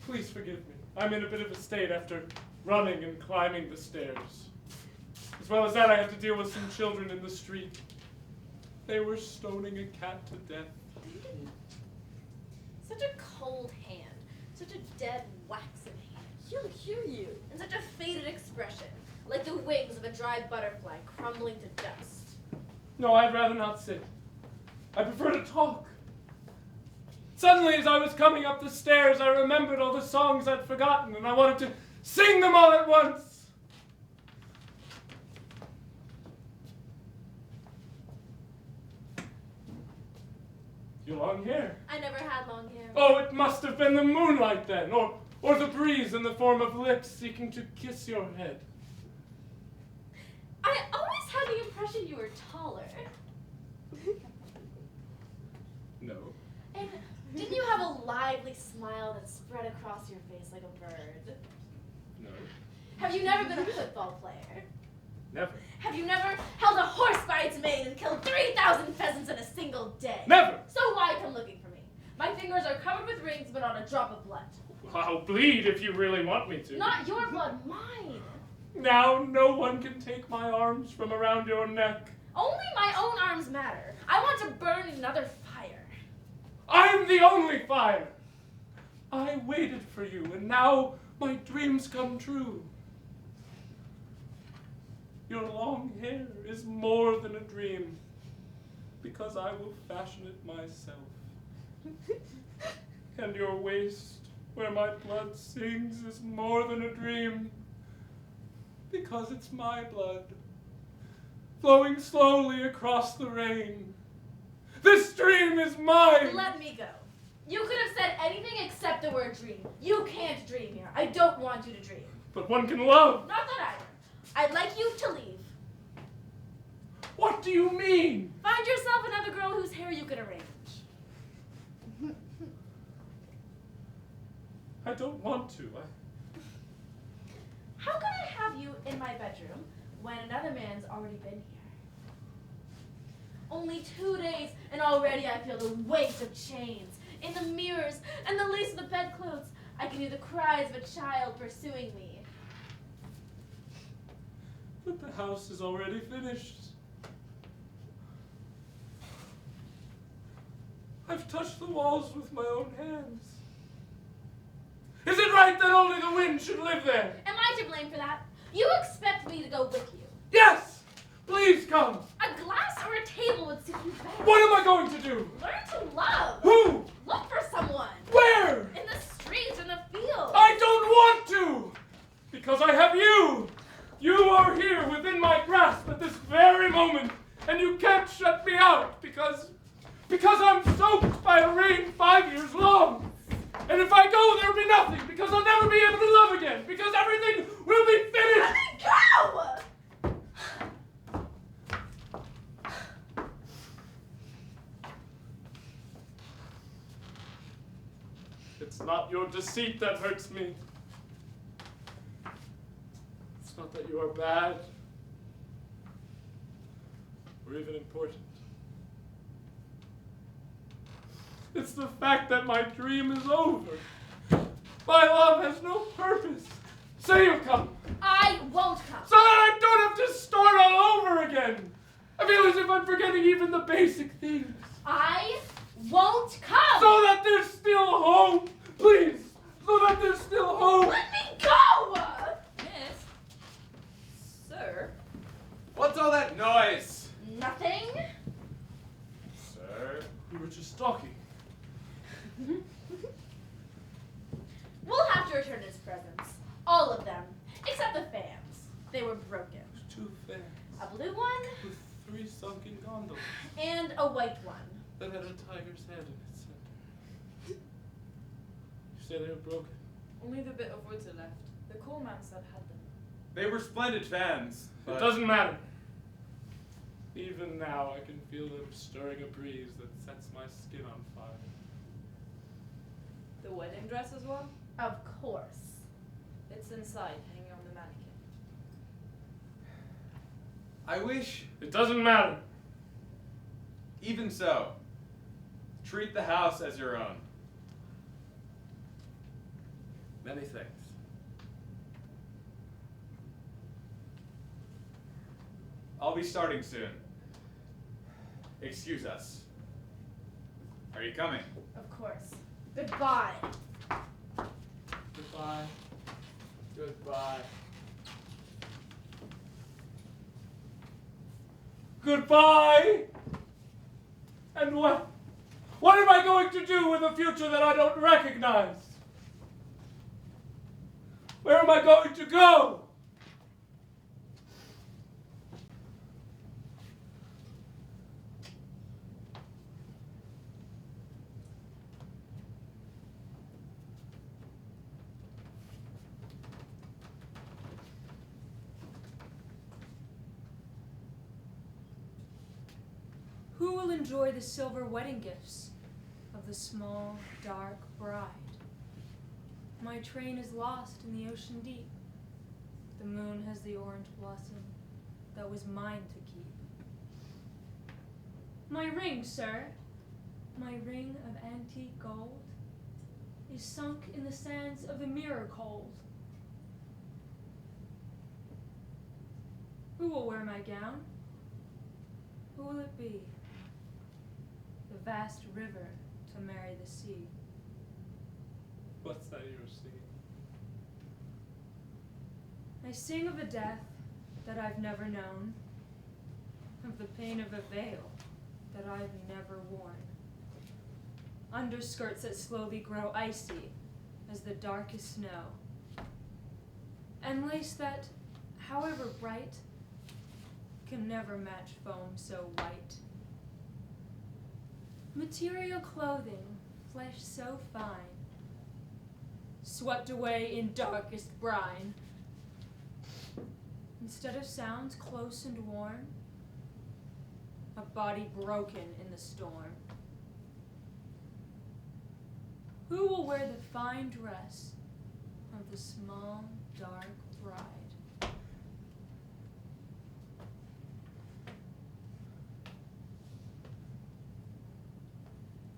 A: Please forgive me. I'm in a bit of a state after running and climbing the stairs. As well as that, I have to deal with some children in the street. They were stoning a cat to death.
C: Such a cold hand. Such a dead, waxen hand.
G: He'll hear you.
C: And such a faded expression. Like the wings of a dry butterfly crumbling to dust.
A: No, I'd rather not sit. I prefer to talk. Suddenly, as I was coming up the stairs, I remembered all the songs I'd forgotten, and I wanted to sing them all at once. Your long hair.
C: I never had long hair.
A: Oh, it must have been the moonlight then, or the breeze in the form of lips seeking to kiss your head.
C: I always had the impression you were taller.
A: No.
C: And didn't you have a lively smile that spread across your face like a bird?
A: No.
C: Have you never been a football player?
A: Never.
C: Have you never held a horse by its mane and killed 3,000 pheasants in a single day?
A: Never.
C: So why come looking for me? My fingers are covered with rings, but on a drop of blood.
A: I'll bleed if you really want me to.
C: Not your blood, mine.
A: Now no one can take my arms from around your neck.
C: Only my own arms matter. I want to burn another fire.
A: I'm the only fire. I waited for you, and now my dreams come true. Your long hair is more than a dream, because I will fashion it myself. And your waist, where my blood sings, is more than a dream, because it's my blood, flowing slowly across the rain. This dream is mine!
C: Let me go. You could have said anything except the word dream. You can't dream here. I don't want you to dream.
A: But one can love.
C: Not that either. I'd like you to leave.
A: What do you mean?
C: Find yourself another girl whose hair you can arrange.
A: I don't want to.
C: How can I have you in my bedroom when another man's already been here? Only 2 days, and already I feel the weight of chains in the mirrors and the lace of the bedclothes. I can hear the cries of a child pursuing me.
A: But the house is already finished. I've touched the walls with my own hands. Is it right that only the wind should live there?
C: Am I to blame for that? You expect me to go with you.
A: Yes! Please come.
C: A glass or a table would suit you better.
A: What am I going to do?
C: Learn to love.
A: Who?
C: Look for someone.
A: Where?
C: In the streets, in the fields.
A: I don't want to! Because I have you! You are here within my grasp at this very moment, and you can't shut me out because I'm soaked by a rain 5 years long. And And if I go, there will be nothing, because I'll never be able to love again, because everything will be finished.
C: Let me go!
A: It's not your deceit that hurts me. It's not that you are bad or even important. It's the fact that my dream is over. My love has no purpose. Say you'll come.
C: I won't come.
A: So that I don't have to start all over again. I feel as if I'm forgetting even the basic things.
C: I won't come.
A: So that there's still hope. Please. So that there's still hope.
C: Let me go!
G: Miss? Sir?
E: What's all that noise?
C: Nothing.
E: Sir?
A: We were just talking.
C: We'll have to return his presents. All of them. Except the fans. They were broken.
A: 2 fans
C: A blue one
A: with 3 sunken gondolas
C: and a white one.
A: that had a tiger's head in its center. You say they were broken?
G: Only the bit of woods are left. The coal man said had them.
E: They were splendid fans.
A: It doesn't matter. Even now I can feel them stirring a breeze that sets my skin on fire.
G: The wedding dress as well?
C: Of course.
G: It's inside, hanging on the mannequin.
E: I wish,
A: It doesn't matter.
E: even so, treat the house as your own.
A: Many thanks.
E: I'll be starting soon. Excuse us. Are you coming?
C: Of course. Goodbye.
A: Goodbye. Goodbye. Goodbye! And what? What am I going to do with a future that I don't recognize? Where am I going to go?
F: Who will enjoy the silver wedding gifts of the small, dark bride? My train is lost in the ocean deep. The moon has the orange blossom that was mine to keep. My ring, sir, my ring of antique gold, is sunk in the sands of the mirror cold. Who will wear my gown? Who will it be? The vast river to marry the sea.
A: What's that you're singing?
F: I sing of a death that I've never known, of the pain of a veil that I've never worn, underskirts that slowly grow icy as the darkest snow, and lace that, however bright, can never match foam so white. Material clothing, flesh so fine, swept away in darkest brine. Instead of sounds close and warm, a body broken in the storm. Who will wear the fine dress of the small, dark bride?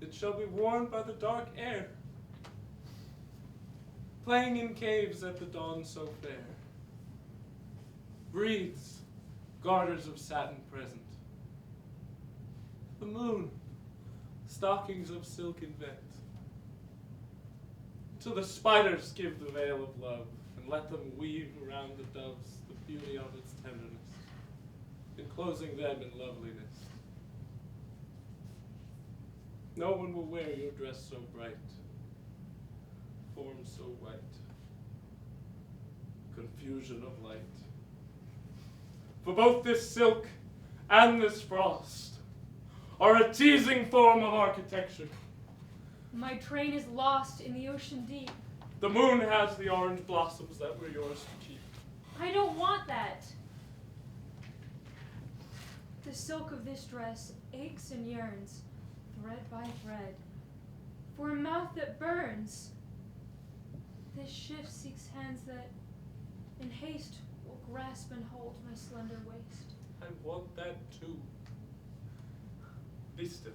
A: It shall be worn by the dark air, playing in caves at the dawn so fair. Wreaths, garters of satin present. The moon, stockings of silken vet. Till the spiders give the veil of love, and let them weave around the doves the beauty of its tenderness, enclosing them in loveliness. No one will wear your dress so bright, form so white, confusion of light. For both this silk and this frost are a teasing form of architecture,
F: My train is lost in the ocean deep.
A: The moon has the orange blossoms that were yours to keep.
F: I don't want that. The silk of this dress aches and yearns, thread by thread, for a mouth that burns. This shift seeks hands that, in haste, will grasp and hold my slender waist.
A: I want that too. Be still.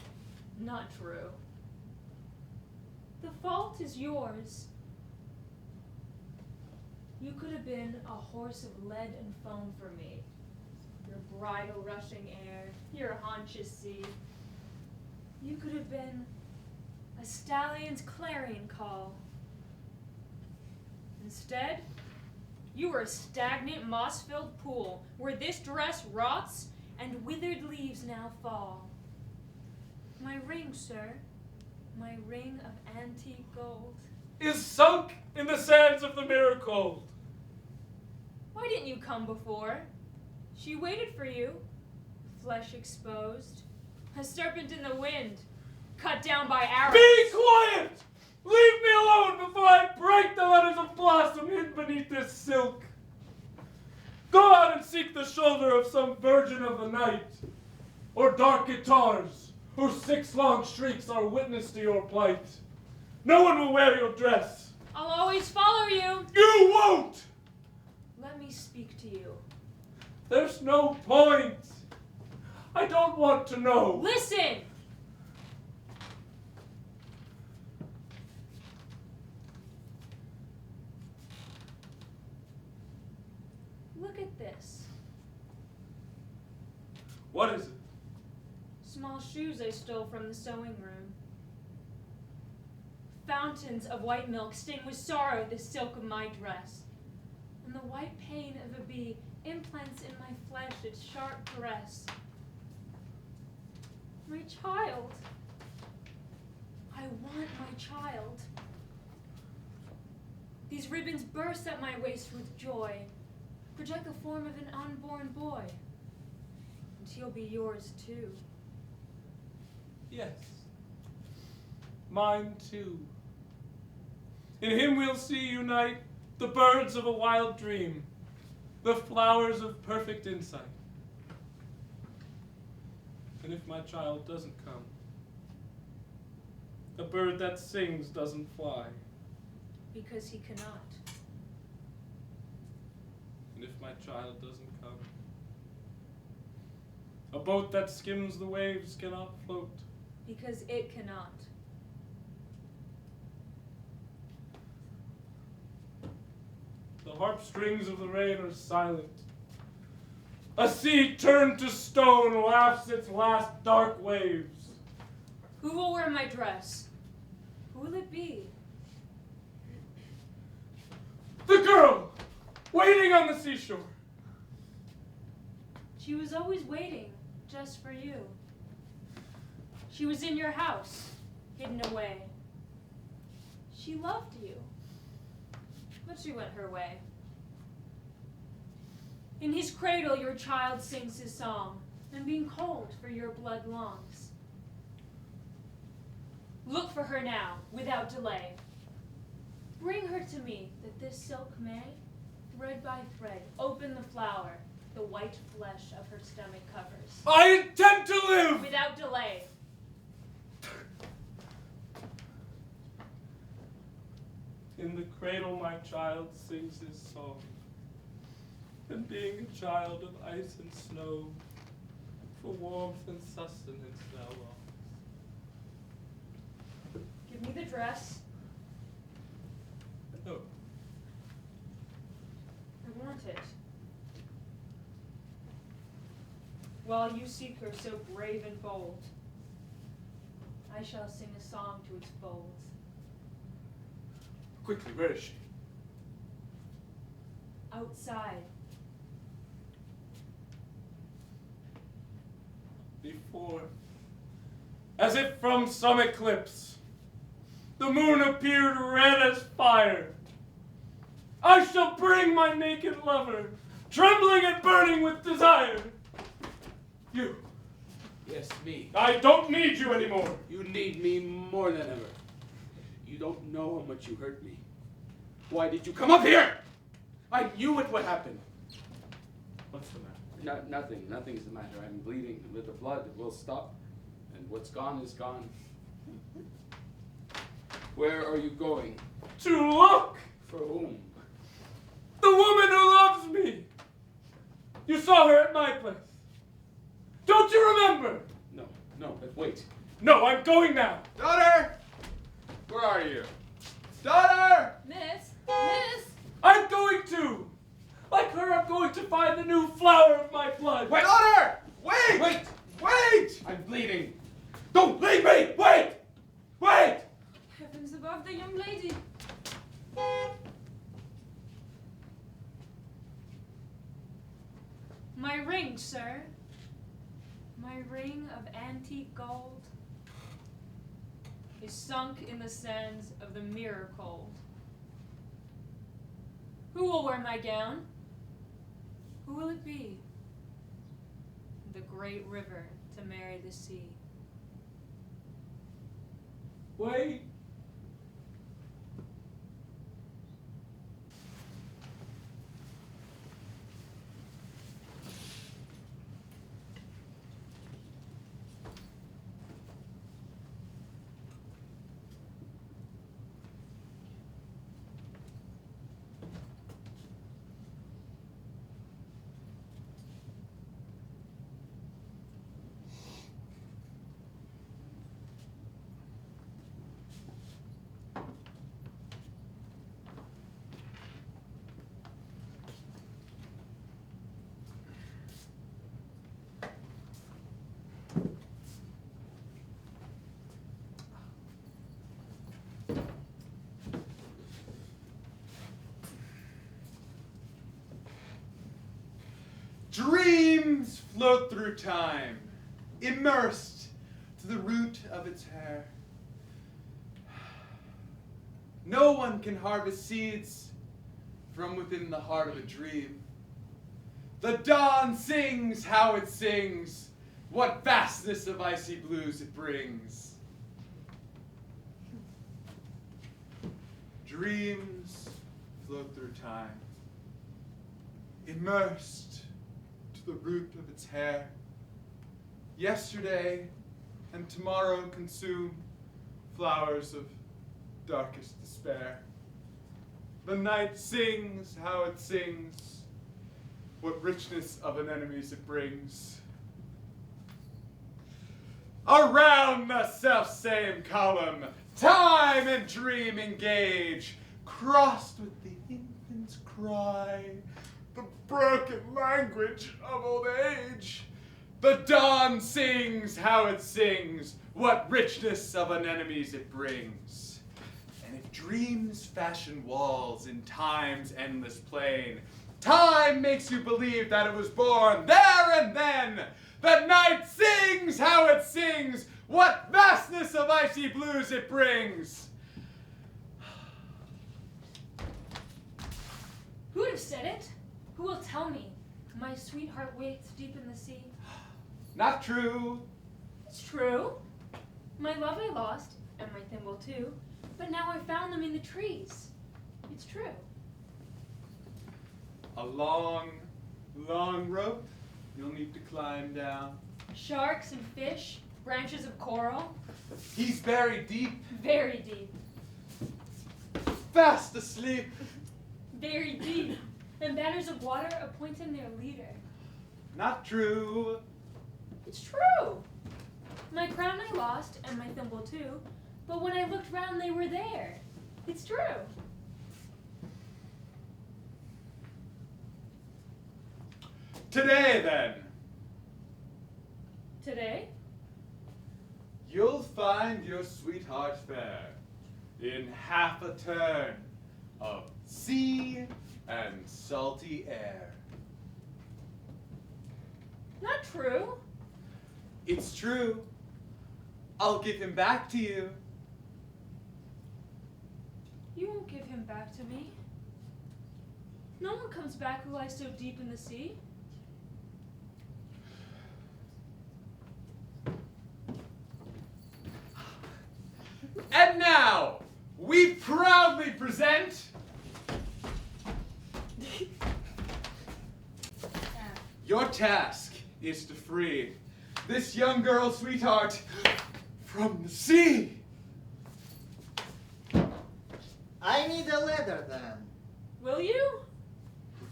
F: Not true. The fault is yours. You could have been a horse of lead and foam for me. Your bridle rushing air, your haunches sea. You could have been a stallion's clarion call. Instead, you were a stagnant, moss-filled pool where this dress rots and withered leaves now fall. My ring, sir, my ring of antique gold,
A: is sunk in the sands of the mirror cold.
F: why didn't you come before? She waited for you, flesh exposed, a serpent in the wind, cut down by arrows.
A: Be quiet! Leave me alone before I break the letters of blossom hid beneath this silk. Go out and seek the shoulder of some virgin of the night, or dark guitars, whose 6 long shrieks are witness to your plight. No one will wear your dress.
F: I'll always follow you.
A: You won't!
F: Let me speak to you.
A: There's no point. I don't want to know.
F: Listen! Look at this.
A: What is it?
F: Small shoes I stole from the sewing room. Fountains of white milk stain with sorrow the silk of my dress. And the white pain of a bee implants in my flesh its sharp caress. My child. I want my child. These ribbons burst at my waist with joy, project the form of an unborn boy. And he'll be yours too.
A: Yes. Mine too. In him we'll see unite the birds of a wild dream, the flowers of perfect insight. And if my child doesn't come, a bird that sings doesn't fly.
F: Because he cannot.
A: And if my child doesn't come, a boat that skims the waves cannot float.
F: Because it cannot.
A: The harp strings of the rain are silent. A sea turned to stone laughs its last dark waves.
F: Who will wear my dress? Who will it be?
A: The girl, waiting on the seashore.
F: She was always waiting, just for you. She was in your house, hidden away. She loved you, but she went her way. In his cradle your child sings his song, and being cold for your blood longs. Look for her now, without delay. Bring her to me, that this silk may, thread by thread, open the flower, the white flesh of her stomach covers.
A: I intend to live!
F: Without delay.
A: In the cradle my child sings his song, and being a child of ice and snow, for warmth and sustenance thou longs.
F: Give me the dress.
A: No,
F: I want it. While you seek her so brave and bold, I shall sing a song to its folds.
A: quickly, where is she?
F: Outside.
A: Before, as if from some eclipse, the moon appeared red as fire. I shall bring my naked lover, trembling and burning with desire. You,
B: Yes, me.
A: I don't need you anymore.
B: You need me more than ever. You don't know how much you hurt me. Why did you come up here?
A: I knew it would happen. What's the matter?
B: Nothing. Nothing's the matter. I'm bleeding. With the blood, it will stop. And what's gone is gone. Where are you going?
A: To look
B: For whom?
A: the woman who loves me. You saw her at my place. Don't you remember?
B: No, but wait.
A: No, I'm going now.
E: Daughter! Where are you? Daughter!
G: Miss?
A: I'm going to. Like her, I'm going to find the new flower of my blood.
B: Wait.
E: Daughter! Wait!
B: Wait!
E: Wait!
B: I'm bleeding.
A: Don't leave me! Wait! Wait!
F: Heavens above, the young lady. My ring, sir. My ring of antique gold is sunk in the sands of the mirror cold. Who will wear my gown? Who will it be? The great river to marry the sea.
A: Wait.
E: Dreams float through time, immersed to the root of its hair. No one can harvest seeds from within the heart of a dream. The dawn sings how it sings, what vastness of icy blues it brings. Dreams float through time, immersed to the root of its hair. Yesterday and tomorrow consume flowers of darkest despair. The night sings how it sings, what richness of anemones it brings. Around the self-same column, time and dream engage, crossed with the infant's cry, the broken language of old age. The dawn sings how it sings, what richness of anemones it brings. And if dreams fashion walls in time's endless plain, time makes you believe that it was born there and then. The night sings how it sings, what vastness of icy blues it brings.
F: Who would have said it? Who will tell me? My sweetheart waits deep in the sea.
E: Not true.
F: It's true. My love I lost, and my thimble too, but now I found them in the trees. It's true.
E: A long, long rope you'll need to climb down.
F: Sharks and fish, branches of coral,
E: He's buried deep,
F: very deep,
E: fast asleep.
F: very deep, and banners of water appointing their leader.
E: Not true.
F: It's true. My crown I lost, and my thimble too, but when I looked round they were there. It's true.
E: Today, then,
F: Today?
E: you'll find your sweetheart fair in half a turn of sea and salty air.
F: Not true.
E: It's true. I'll give him back to you.
F: You won't give him back to me. No one comes back who lies so deep in the sea.
E: And now, we proudly present your task is to free this young girl's sweetheart from the sea.
D: I need a ladder then.
F: Will you?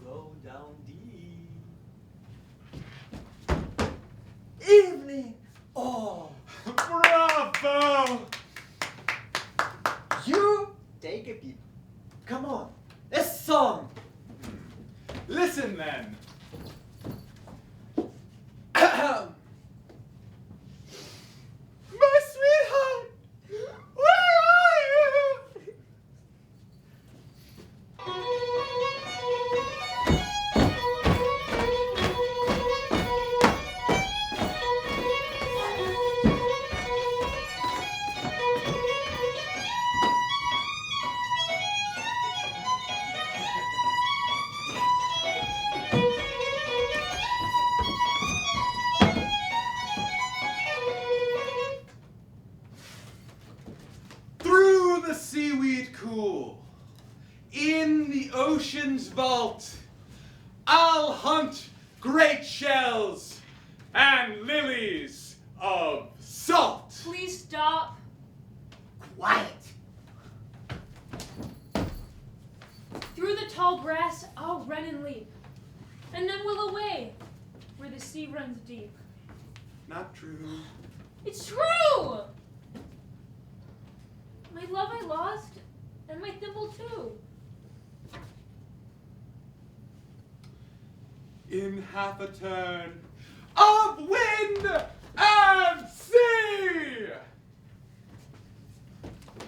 D: Go down deep. Evening. Oh,
E: Bravo!
D: you take a peep. Come on, a song.
E: Listen then. My sweetheart, where are you? Through the seaweed cool, in the ocean's vault, I'll hunt great shells and lilies of salt.
F: Please stop.
D: Quiet.
F: Through the tall grass, I'll run and leap, and then we'll away, where the sea runs deep.
E: Not true.
F: It's true! My love I lost, and my thimble too.
E: In half a turn of wind and sea!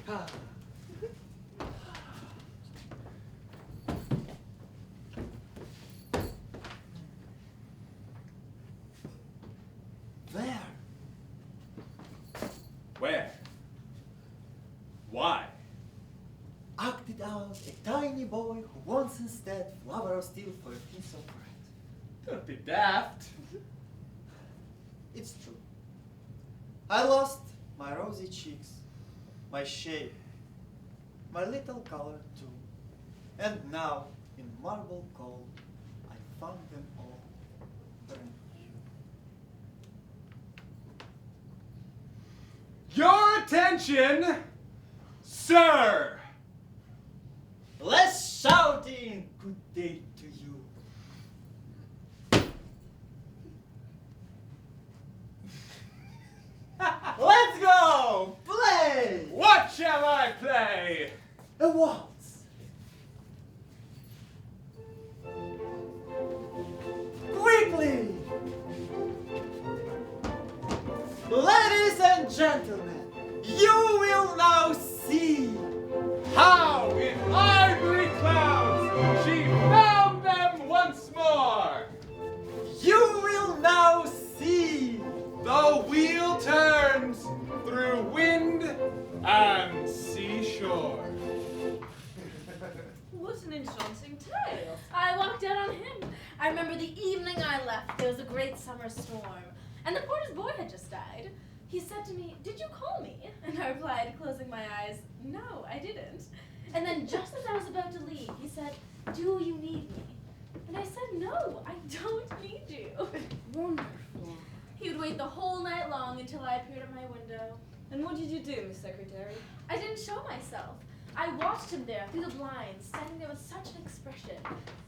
D: Ah. There.
E: Where? Why?
D: Acted out a tiny boy who wants instead flower of steel for a piece of bread.
E: Don't be daft.
D: It's true. I lost my rosy cheeks, my shape, my little color too. And now, in marble cold, I found them all brand new.
E: Your attention, sir!
D: Let's shout in good day to you. Let's go! Play!
E: What shall I play?
D: A waltz. Quickly! Ladies and gentlemen, you will now see
E: How in ivory clouds she found them once more.
D: you will now see
E: The wheel turns through wind and seashore.
G: What an enchanting tale.
C: I walked out on him. I remember the evening I left. There was a great summer storm, and the porter's boy had just died. He said to me, "Did you call me?" And I replied, closing my eyes, "No, I didn't." And then just as I was about to leave, he said, "Do you need me?" And I said, "No, I don't need you."
G: Wonderful.
C: He would wait the whole night long until I appeared at my window.
G: And what did you do, Miss Secretary?
C: I didn't show myself. I watched him there through the blinds, standing there with such an expression.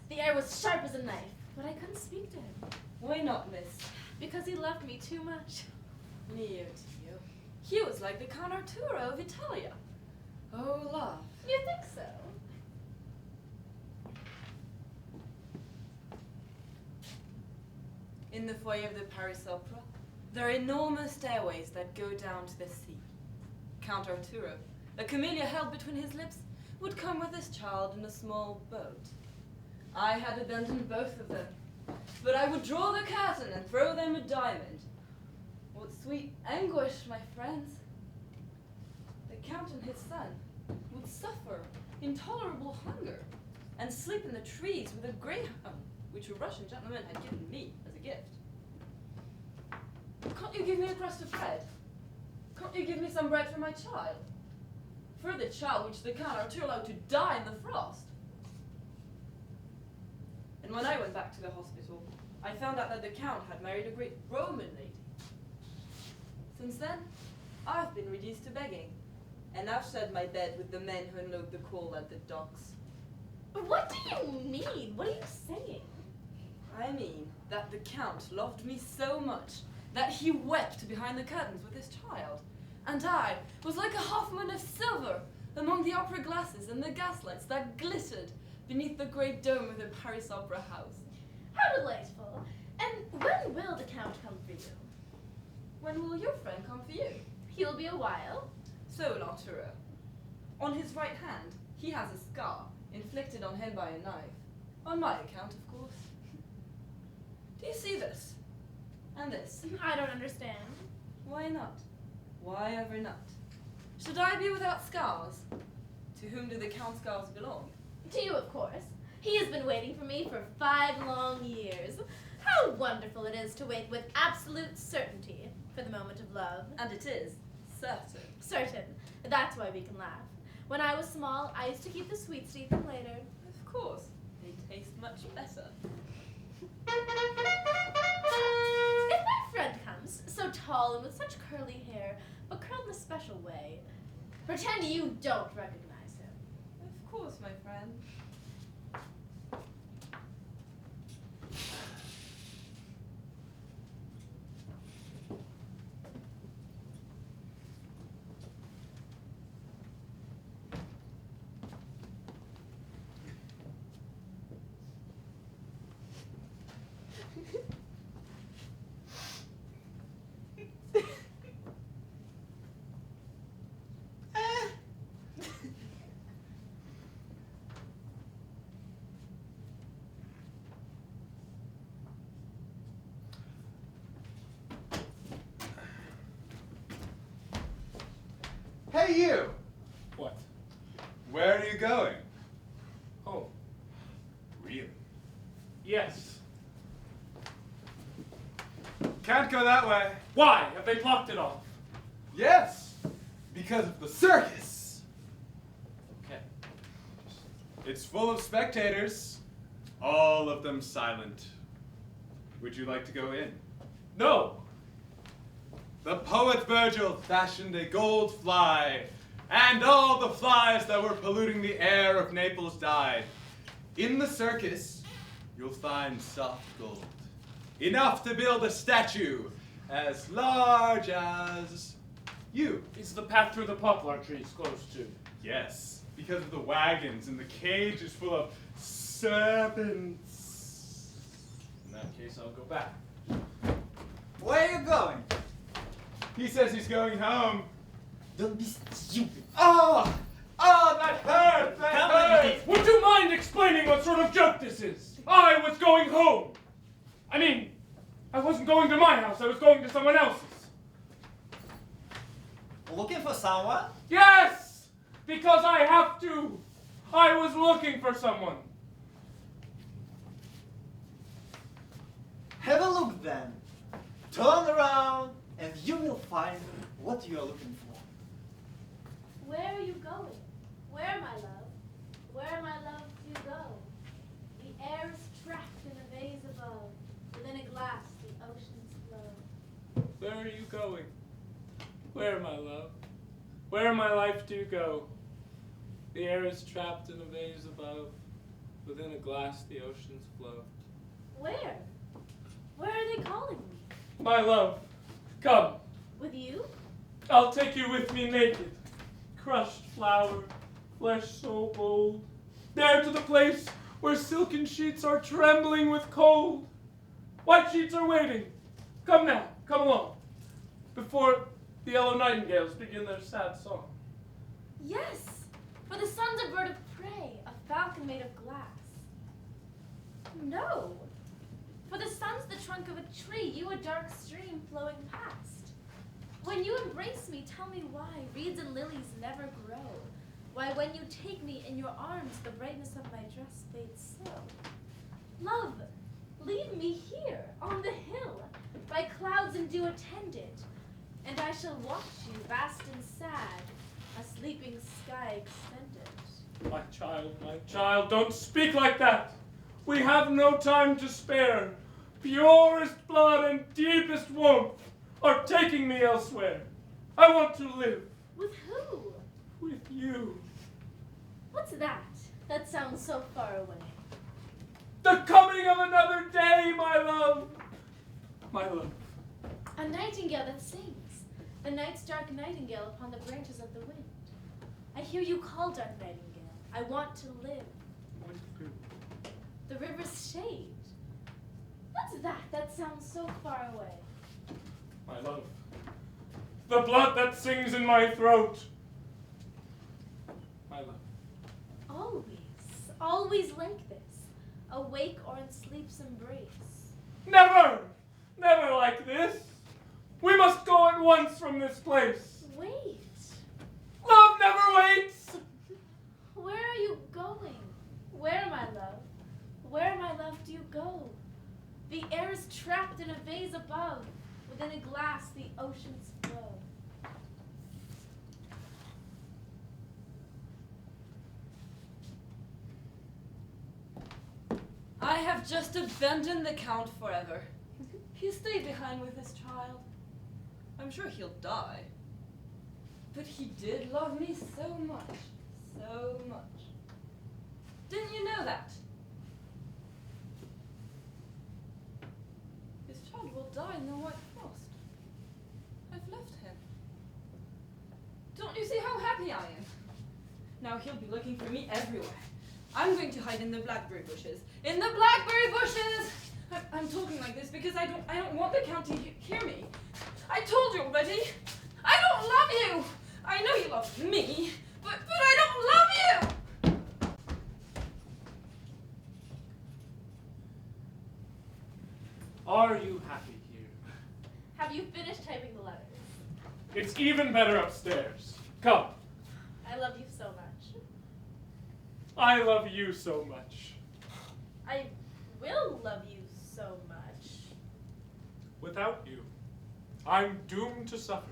C: The air was sharp as a knife, but I couldn't speak to him
G: Why not, miss?
C: because he loved me too much.
G: Mio Dio. He was like the Count Arturo of Italia. Oh, love.
C: You think so?
G: In the foyer of the Paris Opera, there are enormous stairways that go down to the sea. Count Arturo, a camellia held between his lips, would come with his child in a small boat. I had abandoned both of them, but I would draw the curtain and throw them a diamond. What sweet anguish, my friends! The Count and his son would suffer intolerable hunger and sleep in the trees with a greyhound, which a Russian gentleman had given me as a gift. Can't you give me a crust of bread? Can't you give me some bread for my child? for the child which the count are too allowed to die in the frost. And when I went back to the hospital, I found out that the count had married a great Roman lady. Since then, I've been reduced to begging, and I've shared my bed with the men who unload the coal at the docks.
C: What do you mean? What are you saying?
G: I mean that the count loved me so much that he wept behind the curtains with his child, and I was like a half moon of silver among the opera glasses and the gaslights that glittered beneath the great dome of the Paris Opera House.
C: How delightful. And when will the count come for you?
G: When will your friend come for you?
C: He'll be a while.
G: So, L'Entoureur. On his right hand, he has a scar inflicted on him by a knife. On my account, of course. Do you see this? And this?
C: I don't understand.
G: Why not? Why ever not? Should I be without scars? To whom do the count's scars belong?
C: To you, of course. He has been waiting for me for 5 long years. How wonderful it is to wait with absolute certainty for the moment of love.
G: And it is certain.
C: Certain. That's why we can laugh. When I was small, I used to keep the sweets to eat them later.
G: Of course. They taste much better.
C: If my friend comes, so tall and with such curly hair, but curled in a special way, pretend you don't recognize him.
G: Of course, my friend.
E: Hey, you!
A: What?
E: Where are you going?
A: Oh,
E: Really?
A: yes.
E: Can't go that way.
A: Why? Have they blocked it off?
E: Yes, because of the circus.
A: Okay.
E: It's full of spectators, all of them silent. Would you like to go in?
A: No.
E: The poet Virgil fashioned a gold fly, and all the flies that were polluting the air of Naples died. In the circus, you'll find soft gold, enough to build a statue as large as you.
A: Is the path through the poplar trees closed too?
E: Yes, because of the wagons and the cages full of serpents.
A: In that case, I'll go back.
D: Where are you going?
E: He says he's going home.
D: Don't be stupid.
E: Oh, that hurt! That
D: Come
E: hurt!
D: with
A: Would you mind explaining what sort of joke this is? I was going home. I mean, I wasn't going to my house. I was going to someone else's.
D: Looking for someone?
A: Yes! Because I have to. I was looking for someone.
D: Have a look then. Turn around and you will find what you are looking for.
C: Where are you going? Where, my love? Where, my love, do you go? The air is trapped in a vase above. Within a glass, the oceans flow.
A: Where are you going? Where, my love? Where, my life, do you go? The air is trapped in a vase above. Within a glass, the oceans flow.
C: Where? Where are they calling me?
A: My love, come.
C: With you?
A: I'll take you with me naked. Crushed flower, flesh so bold. There to the place where silken sheets are trembling with cold. White sheets are waiting. Come now, come along. Before the yellow nightingales begin their sad song.
C: Yes, for the sun's a bird of prey, a falcon made of glass. No, for the sun's the trunk of a tree, you a dark stream flowing past. When you embrace me, tell me why reeds and lilies never grow. Why when you take me in your arms, the brightness of my dress fades so. Love, leave me here, on the hill, by clouds and dew attended, and I shall watch you, vast and sad, a sleeping sky extended.
A: My child, don't speak like that. We have no time to spare. Purest blood and deepest warmth are taking me elsewhere. I want to live
C: With who?
A: with you.
C: What's that? That sounds so far away.
A: The coming of another day, my love. My love.
C: A nightingale that sings. The night's dark nightingale upon the branches of the wind. I hear you call, dark nightingale. I want to live. The river's shade. What's that? That sounds so far away.
A: My love. The blood that sings in my throat. My love.
C: Always like this. Awake or in sleep's embrace.
A: Never! Never like this. We must go at once from this place.
C: Wait.
A: Love never waits.
C: Where are you going? Where, my love? Where, my love, do you go? The air is trapped in a vase above. Within a glass, the oceans flow.
G: I have just abandoned the Count forever. He stayed behind with his child. I'm sure he'll die. But he did love me so much. So much. Didn't you know that? His child will die in the white frost. I've left him. Don't you see how happy I am? Now he'll be looking for me everywhere. I'm going to hide in the blackberry bushes. In the blackberry bushes! I'm talking like this because I don't want the Count to hear me. I told you already. I don't love you. I know you love me, but I don't love you.
A: Are you happy here?
C: Have you finished typing the letters?
A: It's even better upstairs. Come.
C: I love you so much.
A: I love you so much.
C: I will love you so much.
A: Without you, I'm doomed to suffer.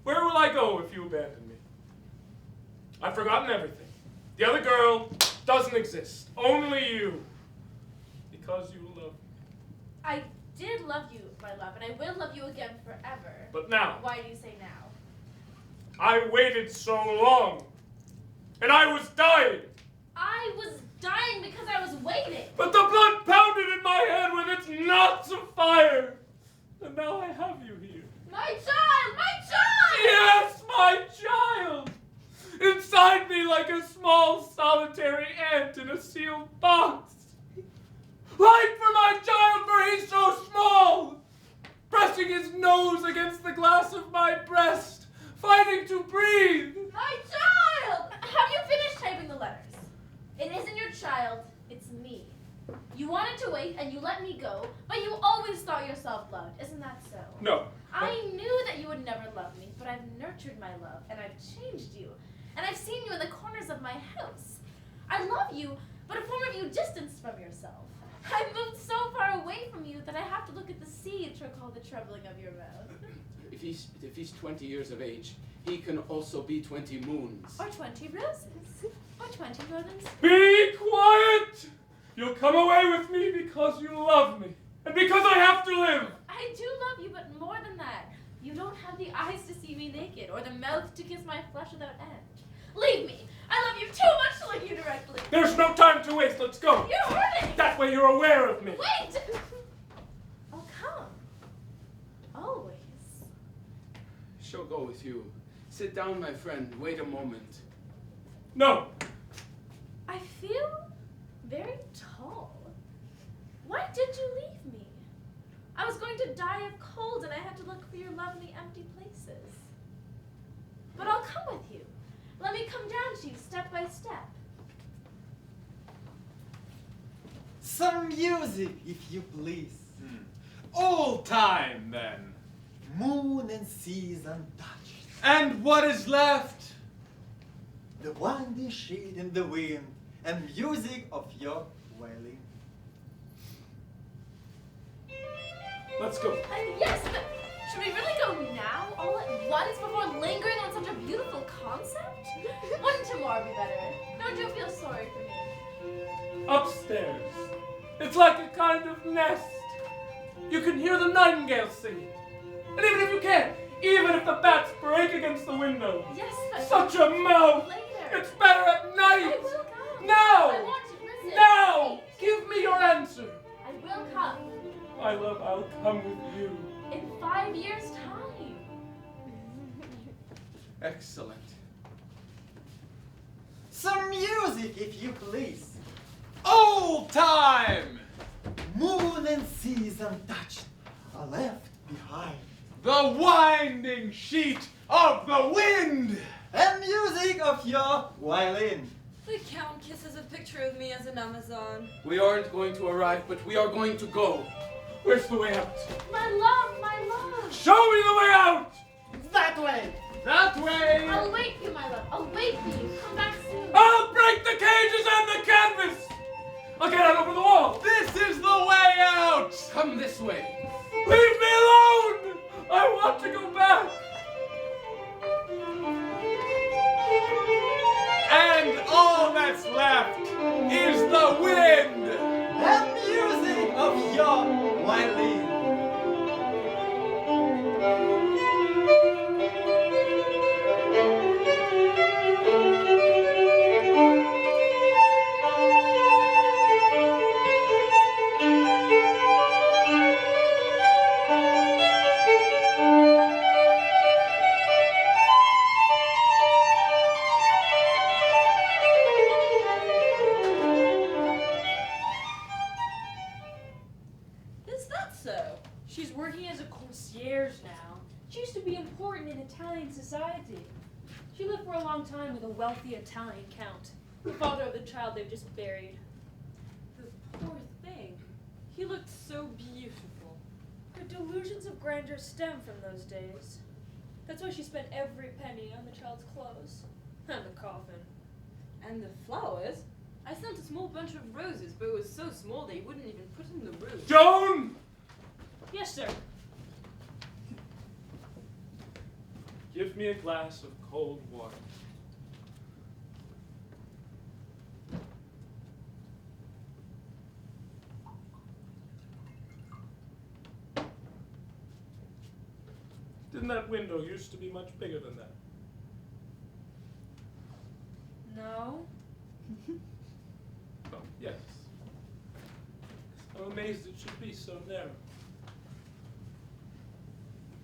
A: Where will I go if you abandon me? I've forgotten everything. The other girl doesn't exist. Only you. Because you love me.
C: I did love you, my love, and I will love you again forever.
A: But now,
C: Why do you say now?
A: I waited so long. And I was dying.
C: I was dying because I was waiting.
A: But the blood pounded in my head with its knots of fire. And now I have you here.
C: My child! My child!
A: Yes, my child! Inside me like a small solitary ant in a sealed box. Light for my child, for he's so small! Pressing his nose against the glass of my breast, fighting to breathe.
C: My child! Have you finished typing the letters? It isn't your child, it's me. You wanted to wait and you let me go, but you always thought yourself loved. Isn't that so?
A: No.
C: I knew that you would never love me, but I've nurtured my love, and I've changed you. And I've seen you in the corners of my house. I love you, but a form of you distanced from yourself. I've moved so far away from you that I have to look at the sea to recall the trembling of your mouth.
B: If he's 20 years of age, he can also be 20 moons.
C: Or 20 roses. Or 20 northern spring.
A: Be quiet! You'll come away with me because you love me. And because I have to live.
C: I do love you, but more than that. You don't have the eyes to see me naked, or the mouth to kiss my flesh without end. Leave me! I love you too much to look you directly.
A: There's no time to waste. Let's go.
C: You're hurting!
A: That way you're aware of me.
C: Wait! I'll come. Always.
B: She'll go with you. Sit down, my friend. Wait a moment.
A: No.
C: I feel very tall. Why did you leave me? I was going to die of cold and I had to look for your lovely empty places. But I'll come with you. Let me come down to you step by step.
D: Some music, if you please.
E: Old time, then.
D: Moon and seas untouched.
E: And what is left?
D: The windy shade in the wind and music of your wailing.
A: Let's go.
C: Yes, but Should we really go now, all at once, before lingering on such a beautiful concept? Wouldn't tomorrow be better? Don't you feel sorry for me?
A: Upstairs. It's like a kind of nest. You can hear the nightingales singing. And even if you can't, even if the bats break against the window,
C: Yes, but
A: such a mouth!
C: later.
A: It's better at night!
C: I will come.
A: Now!
C: I want to listen.
A: Now!
C: Wait.
A: Give me your answer.
C: I will come.
A: My love, I'll come with you.
C: In 5 years' time.
B: Excellent.
D: Some music, if you please.
E: Old time!
D: Moon and seas untouched are left behind.
E: The winding sheet of the wind!
D: And music of your violin.
G: The Count kisses a picture of me as an Amazon.
B: We aren't going to arrive, but we are going to go.
A: Where's the way out?
C: My love, my love.
A: Show me the way out!
D: That way!
A: That way!
C: I'll wait for you, my love. I'll wait for you. Come back soon.
A: I'll break the cages and the canvas! I'll get out over the wall!
E: This is the way out!
B: Come this way.
A: Leave me alone! I want to go back!
E: And all that's left is the wind!
D: And music of your violin.
G: Is that so?
F: She's working as a concierge now. She used to be important in Italian society. She lived for a long time with a wealthy Italian count, the father of the child they've just buried.
G: The poor thing. He looked so beautiful.
F: Her delusions of grandeur stem from those days. That's why she spent every penny on the child's clothes and the coffin.
G: And the flowers? I sent a small bunch of roses, but it was so small they wouldn't even put in the room.
A: Joan!
F: Yes, sir.
A: Give me a glass of cold water. Didn't that window used to be much bigger than that?
F: No.
A: Oh, yes. I'm amazed it should be so narrow.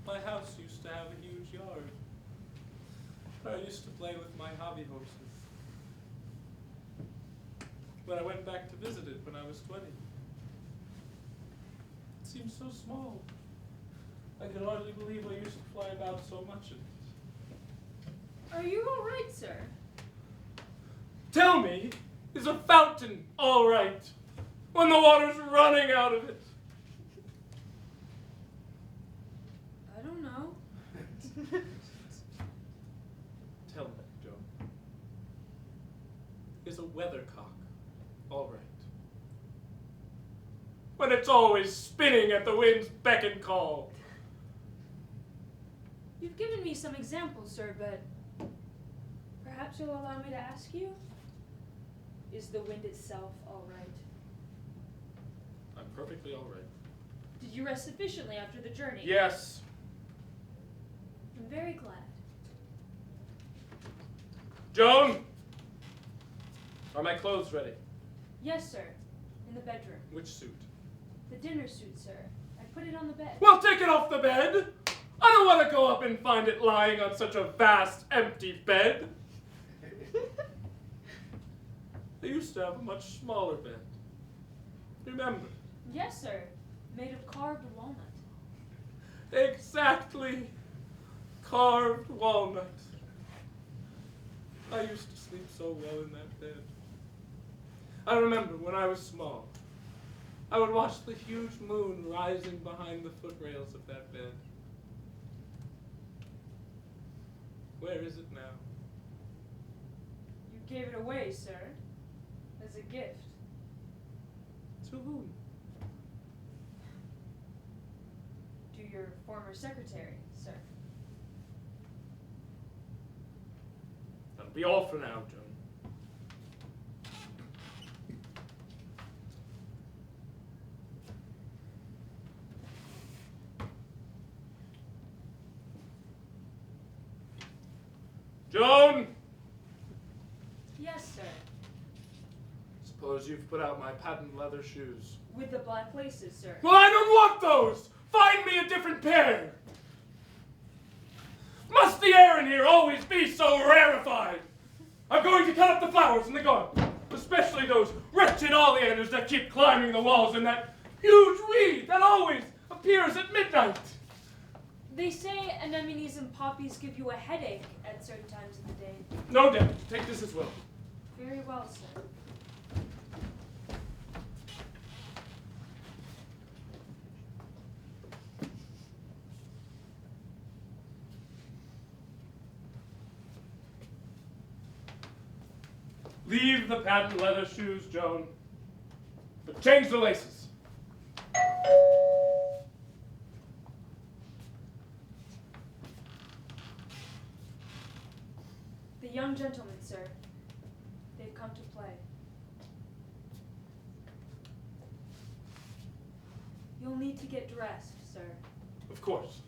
A: My house used to have a huge yard. I used to play with my hobby horses. But I went back to visit it when I was 20. It seemed so small. I could hardly believe I used to fly about so much in it.
F: Are you all right, sir?
A: Tell me, is a fountain all right when the water's running out of it?
F: I don't know.
A: Tell me, Joe. Is a weathercock all right? When it's always spinning at the wind's beck and call.
F: You've given me some examples, sir, but perhaps you'll allow me to ask you? Is the wind itself all right?
A: I'm perfectly all right.
F: Did you rest sufficiently after the journey?
A: Yes.
F: I'm very glad.
A: Joan! Are my clothes ready?
F: Yes, sir. In the bedroom.
A: Which suit?
F: The dinner suit, sir. I put it on the bed.
A: Well, take it off the bed! I don't want to go up and find it lying on such a vast, empty bed. They used to have a much smaller bed. Remember?
F: Yes, sir. Made of carved walnut.
A: Exactly. Carved walnut. I used to sleep so well in that bed. I remember when I was small, I would watch the huge moon rising behind the footrails of that bed. Where is it now?
F: You gave it away, sir. As a gift.
A: To whom?
F: Do your former secretary, sir.
A: That'll be all for now, Joan. Joan!
F: Yes, sir.
A: Suppose you've put out my patent leather shoes.
F: With the black laces, sir.
A: Well, I don't want those! Find me a different pair! Must the air in here always be so rarefied? I'm going to cut up the flowers in the garden, especially those wretched oleanders that keep climbing the walls and that huge weed that always appears at midnight.
F: They say anemones and poppies give you a headache at certain times of the day.
A: No doubt. Take this as well.
F: Very well, sir.
A: Leave the patent leather shoes, Joan, but change the laces.
F: The young gentlemen, sir. They've come to play. You'll need to get dressed, sir.
A: Of course.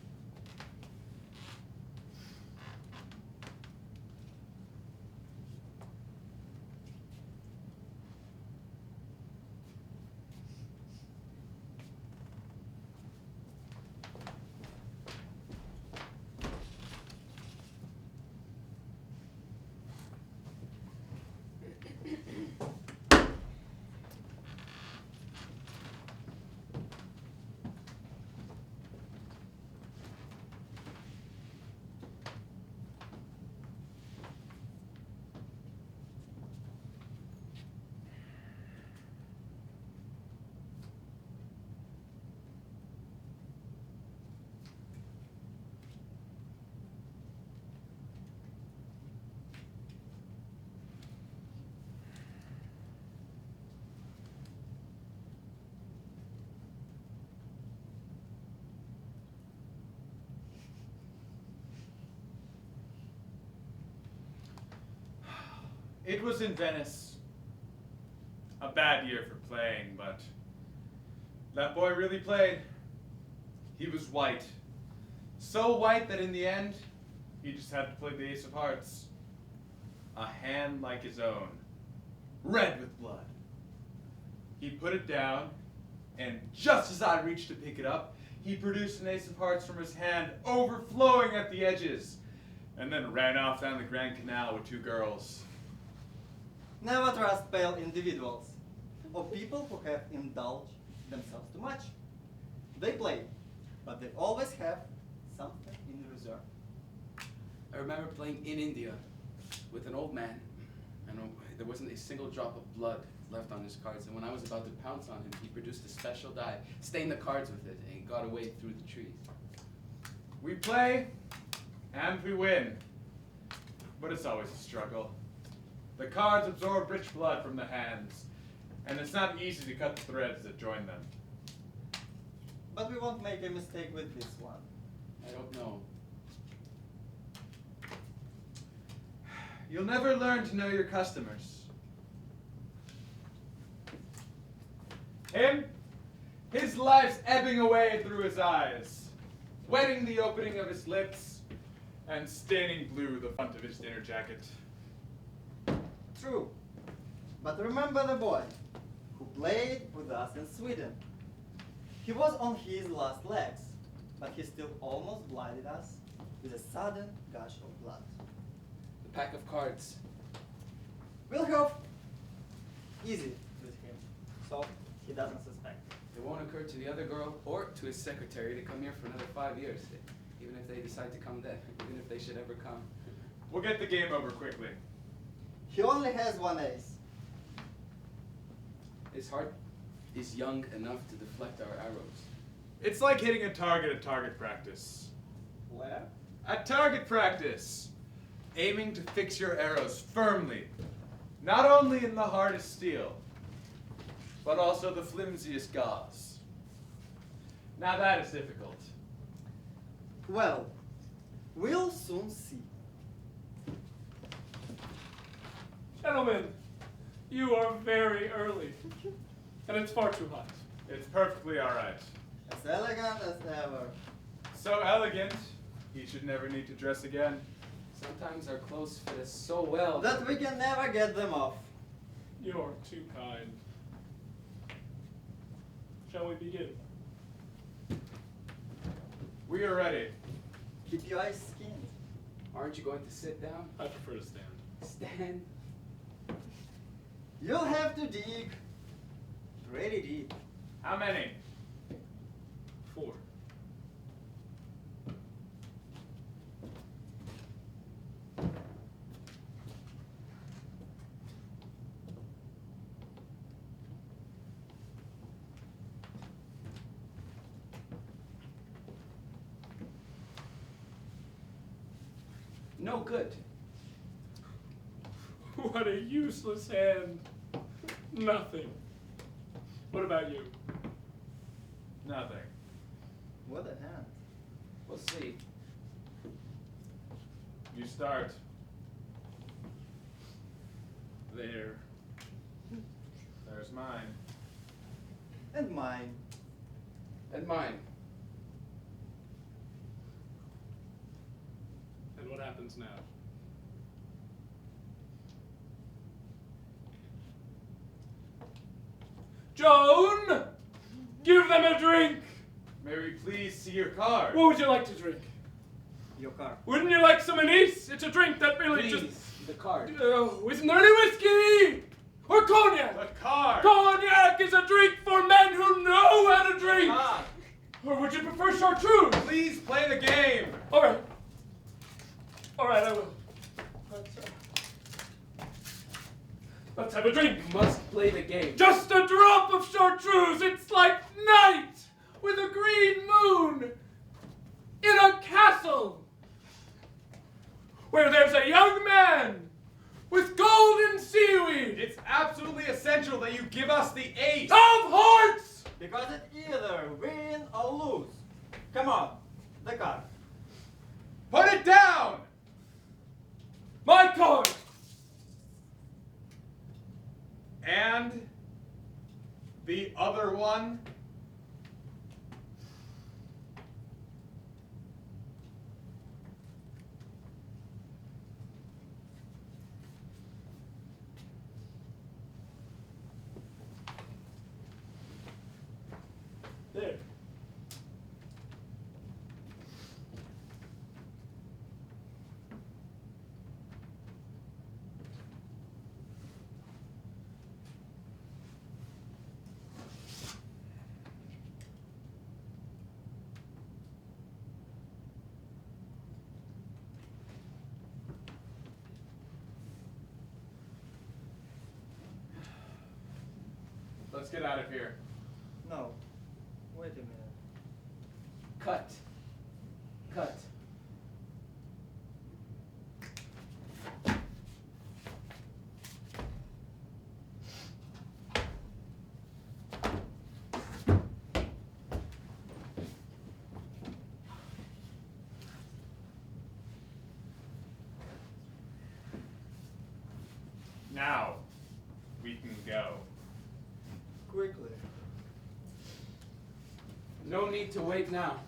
E: It was in Venice. A bad year for playing, but that boy really played. He was white. So white that in the end, he just had to play the ace of hearts. A hand like his own, red with blood. He put it down, and just as I reached to pick it up, he produced an ace of hearts from his hand, overflowing at the edges, and then ran off down the Grand Canal with 2 girls.
D: Never trust pale individuals or people who have indulged themselves too much. They play, but they always have something in reserve.
B: I remember playing in India with an old man, and there wasn't a single drop of blood left on his cards. And when I was about to pounce on him, he produced a special die, stained the cards with it, and got away through the trees.
E: We play, and we win. But it's always a struggle. The cards absorb rich blood from the hands, and it's not easy to cut the threads that join them.
D: But we won't make a mistake with this one.
B: I don't know.
E: You'll never learn to know your customers. Him? His life's ebbing away through his eyes, wetting the opening of his lips, and staining blue the front of his dinner jacket.
D: True. But remember the boy who played with us in Sweden. He was on his last legs, but he still almost blinded us with a sudden gush of blood.
B: The pack of cards.
D: We'll have easy with him, so he doesn't suspect.
B: It won't occur to the other girl or to his secretary to come here for another 5 years, even if they decide to come then, even if they should ever come.
E: We'll get the game over quickly.
D: He only has 1 ace.
B: His heart is young enough to deflect our arrows.
E: It's like hitting a target at target practice.
D: Where?
E: At target practice, aiming to fix your arrows firmly, not only in the hardest steel, but also the flimsiest gauze. Now that is difficult.
D: Well, we'll soon see.
A: Gentlemen, you are very early. And it's far too hot.
E: It's perfectly all right.
D: As elegant as ever.
E: So elegant, he should never need to dress again.
B: Sometimes our clothes fit us so well
D: That we can never get them off.
A: You're too kind. Shall we begin?
E: We are ready.
D: Keep your eyes skinned.
B: Aren't you going to sit down?
A: I prefer to stand.
B: Stand.
D: You'll have to dig pretty deep.
E: How many?
A: 4.
B: No good.
A: What a useless hand. Nothing. What about you?
E: Nothing.
D: What a hand.
B: We'll see.
E: You start.
A: There.
E: There's mine.
D: And mine.
B: And mine.
A: And what happens now? Joan! Give them a drink!
E: May we please see your card?
A: What would you like to drink?
D: Your car.
A: Wouldn't you like some anise? It's a drink that really
B: Please,
A: just...
B: the card.
A: Isn't there any whiskey? Or cognac?
E: The card!
A: Cognac is a drink for men who know how to drink!
B: Ah,
A: Or would you prefer chartreuse?
E: Please play the game!
A: All right. All right, I will. Let's have a drink.
B: you must play the game.
A: Just a drop of chartreuse. It's like night with a green moon in a castle where there's a young man with golden seaweed
E: It's absolutely essential that you give us the ace!
A: of hearts.
D: Because it either win or lose. Come on. The card.
E: Put it down!
A: My card.
E: And the other one?
A: There.
E: Let's get out of here.
D: No. Wait a minute.
B: Cut. Cut.
E: Now, we can go.
D: Quickly.
B: No need to wait now.